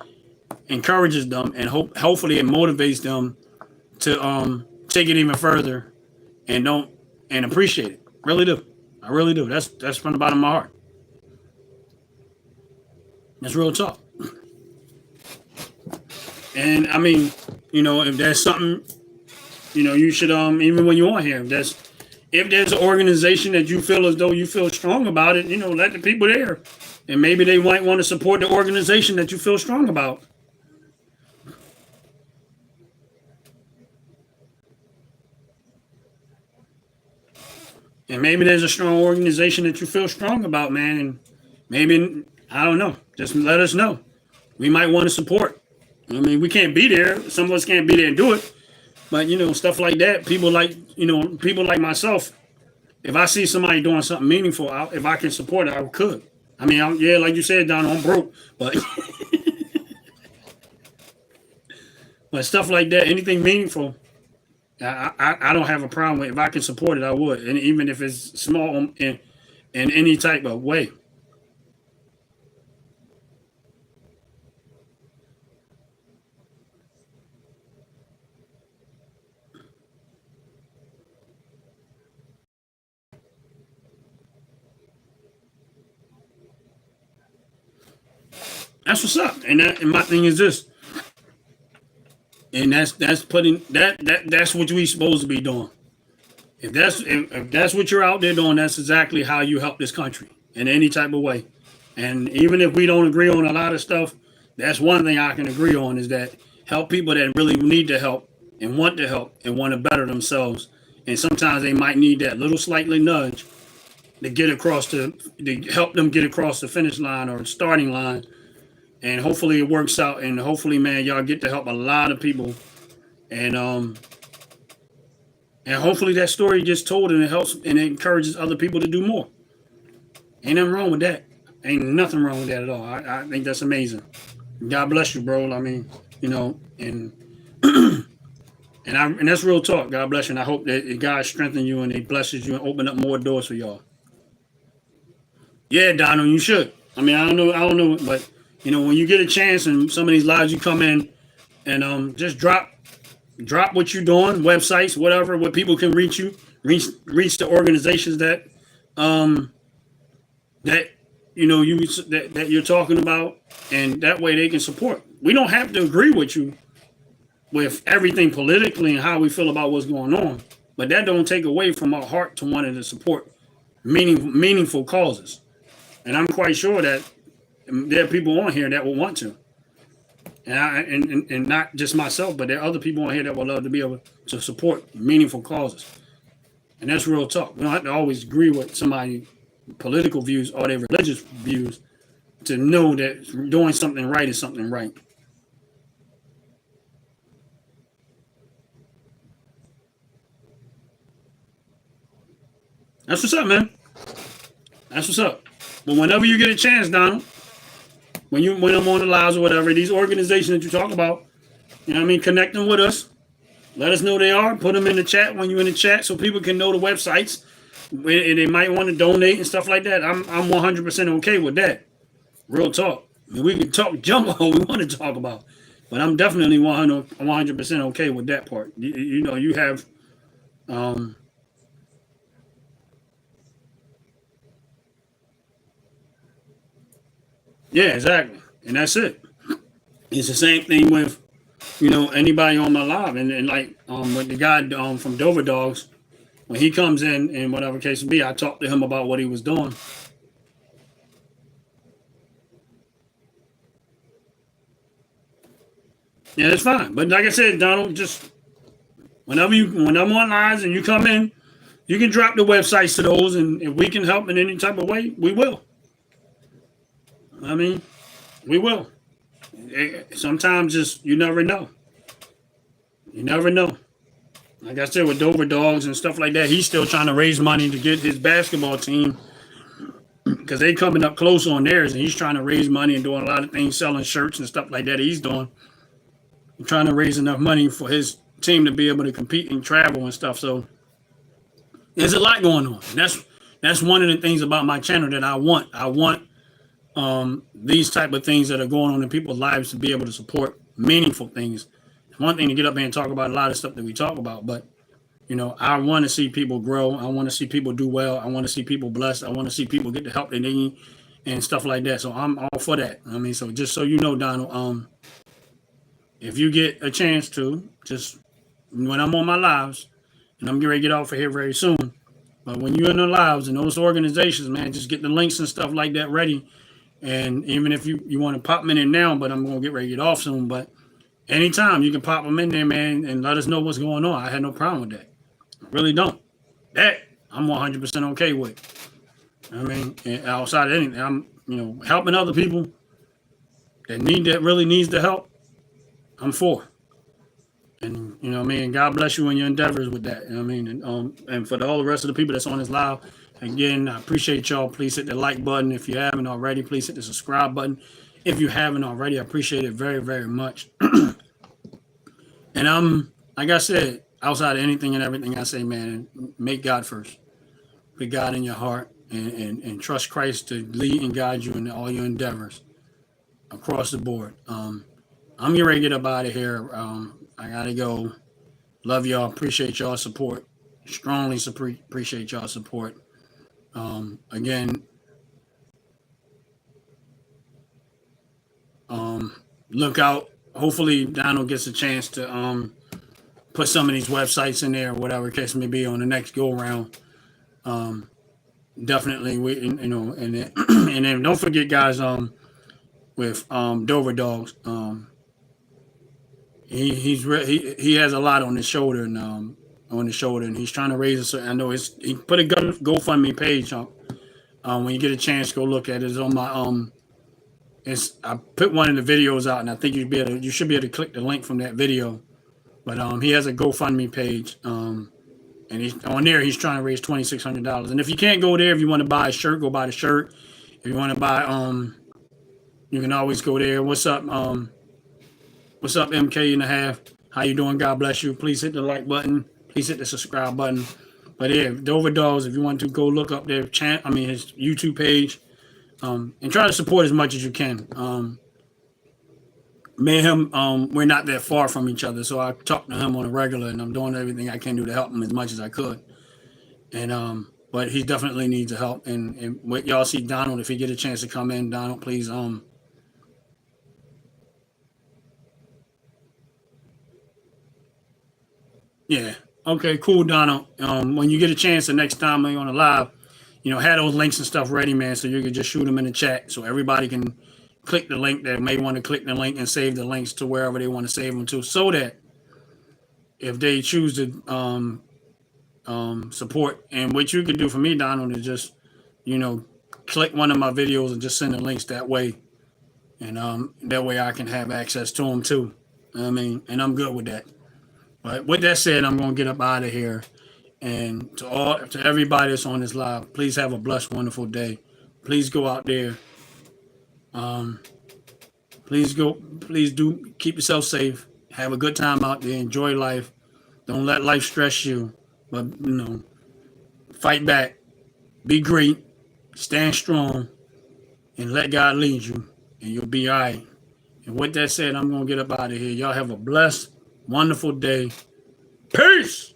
and hopefully it motivates them to take it even further and appreciate it. Really do. I really do. That's from the bottom of my heart. That's real talk. And I mean, if there's something, you should even when you're on here, if there's an organization that you feel as though you feel strong about it, let the people there. And maybe they might want to support the organization that you feel strong about. And maybe there's a strong organization that you feel strong about, man. And maybe, I don't know, just let us know. We might want to support. I mean, we can't be there. Some of us can't be there and do it. But, stuff like that, people like myself, if I see somebody doing something meaningful, if I can support it, I could. I mean, like you said, Don, I'm broke. But, but stuff like that, anything meaningful, I don't have a problem with. If I can support it, I would, and even if it's small in any type of way. That's what's up. And my thing is this, and that's putting that's what we supposed to be doing. If that's what you're out there doing, that's exactly how you help this country in any type of way. And even if we don't agree on a lot of stuff, that's one thing I can agree on is that help people that really need to help and want to better themselves. And sometimes they might need that little slightly nudge to get across to help them get across the finish line or starting line. And hopefully it works out. And hopefully, man, y'all get to help a lot of people. And hopefully that story gets told and it helps and it encourages other people to do more. Ain't nothing wrong with that. Ain't nothing wrong with that at all. I think that's amazing. God bless you, bro. I mean, and and that's real talk. God bless you. And I hope that God strengthens you and He blesses you and open up more doors for y'all. Yeah, Donald, you should. I mean, I don't know, but when you get a chance and some of these lives you come in and just drop what you're doing, websites, whatever, where people can reach you, reach the organizations that that that you're talking about, and that way they can support. We don't have to agree with you with everything politically and how we feel about what's going on, but that don't take away from our heart to wanting to support meaningful causes. And I'm quite sure that there are people on here that will want to. And not just myself, but there are other people on here that would love to be able to support meaningful causes. And that's real talk. We don't have to always agree with somebody's political views or their religious views to know that doing something right is something right. That's what's up, man. That's what's up. But whenever you get a chance, Donald, when I'm on the lives or whatever, these organizations that you talk about, connect them with us. Let us know they are. Put them in the chat when you're in the chat so people can know the websites. And they might want to donate and stuff like that. I'm 100% okay with that. Real talk. I mean, we can talk jump all we want to talk about. But I'm definitely 100% okay with that part. You have yeah, exactly. And that's it. It's the same thing with anybody on my live and like with the guy from Dover Dogs, when he comes in and whatever case it be, I talked to him about what he was doing. Yeah, that's fine. But like I said, Donald, just when I'm on lives and you come in, you can drop the websites to those, and if we can help in any type of way, we will. I mean, we will. Sometimes just you never know. You never know. Like I said, with Dover Dogs and stuff like that, he's still trying to raise money to get his basketball team because they coming up close on theirs, and he's trying to raise money and doing a lot of things, selling shirts and stuff like that. He's doing, trying to raise enough money for his team to be able to compete and travel and stuff. So there's a lot going on. And that's one of the things about my channel that I want. I want these type of things that are going on in people's lives to be able to support meaningful things. It's one thing to get up here and talk about a lot of stuff that we talk about, but I want to see people grow. I want to see people do well. I want to see people blessed. I want to see people get the help they need and stuff like that. So I'm all for that. I mean, so just so you know, Donald, if you get a chance to, just when I'm on my lives, and I'm getting ready to get off of here very soon, but when you're in the lives and those organizations, man, just get the links and stuff like that ready. And even if you want to pop them in there now, but I'm going to get ready to get off soon. But anytime you can pop them in there, man, and let us know what's going on. I had no problem with that. I really don't. That I'm 100% okay with. I mean, outside of anything, I'm helping other people that really needs the help. I'm for. And God bless you in your endeavors with that. And for all the rest of the people that's on this live. Again, I appreciate y'all. Please hit the like button if you haven't already. Please hit the subscribe button if you haven't already. I appreciate it very, very much. And like I said, outside of anything and everything I say, man, make God first. Put God in your heart and trust Christ to lead and guide you in all your endeavors across the board. I'm getting ready to get up out of here. I got to go. Love y'all. Appreciate y'all support. Strongly appreciate y'all support. Again, look out. Hopefully Donald gets a chance to put some of these websites in there, or whatever case may be, on the next go around. Definitely, and then, and then don't forget, guys, with Dover Dogs, he has a lot on his shoulder, and he's trying to raise a certain. I know he put a GoFundMe page up. When you get a chance, go look at it. It's on my I put one of the videos out, and I think you should be able to click the link from that video. But he has a GoFundMe page, and he's on there. He's trying to raise $2,600. And if you can't go there, if you want to buy a shirt, go buy the shirt. If you want to buy, you can always go there. What's up, MK and a half? How you doing? God bless you. Please hit the like button. Please hit the subscribe button. But yeah, Dover Dogs, if you want to go look up their his YouTube page, and try to support as much as you can. Me and him, we're not that far from each other, so I talk to him on a regular, and I'm doing everything I can do to help him as much as I could. And but he definitely needs the help. And what y'all see Donald, if he get a chance to come in, Donald, please yeah. Okay, cool, Donald. When you get a chance the next time you're on a live, have those links and stuff ready, man, so you can just shoot them in the chat so everybody can click the link that may want to click the link and save the links to wherever they want to save them to, so that if they choose to support, and what you can do for me, Donald, is just, click one of my videos and just send the links that way. And that way I can have access to them too. And I'm good with that. But with that said, I'm going to get up out of here. And to everybody that's on this live, please have a blessed, wonderful day. Please go out there. Please do keep yourself safe. Have a good time out there. Enjoy life. Don't let life stress you. But, fight back. Be great. Stand strong. And let God lead you. And you'll be all right. And with that said, I'm going to get up out of here. Y'all have a blessed, wonderful day. Peace.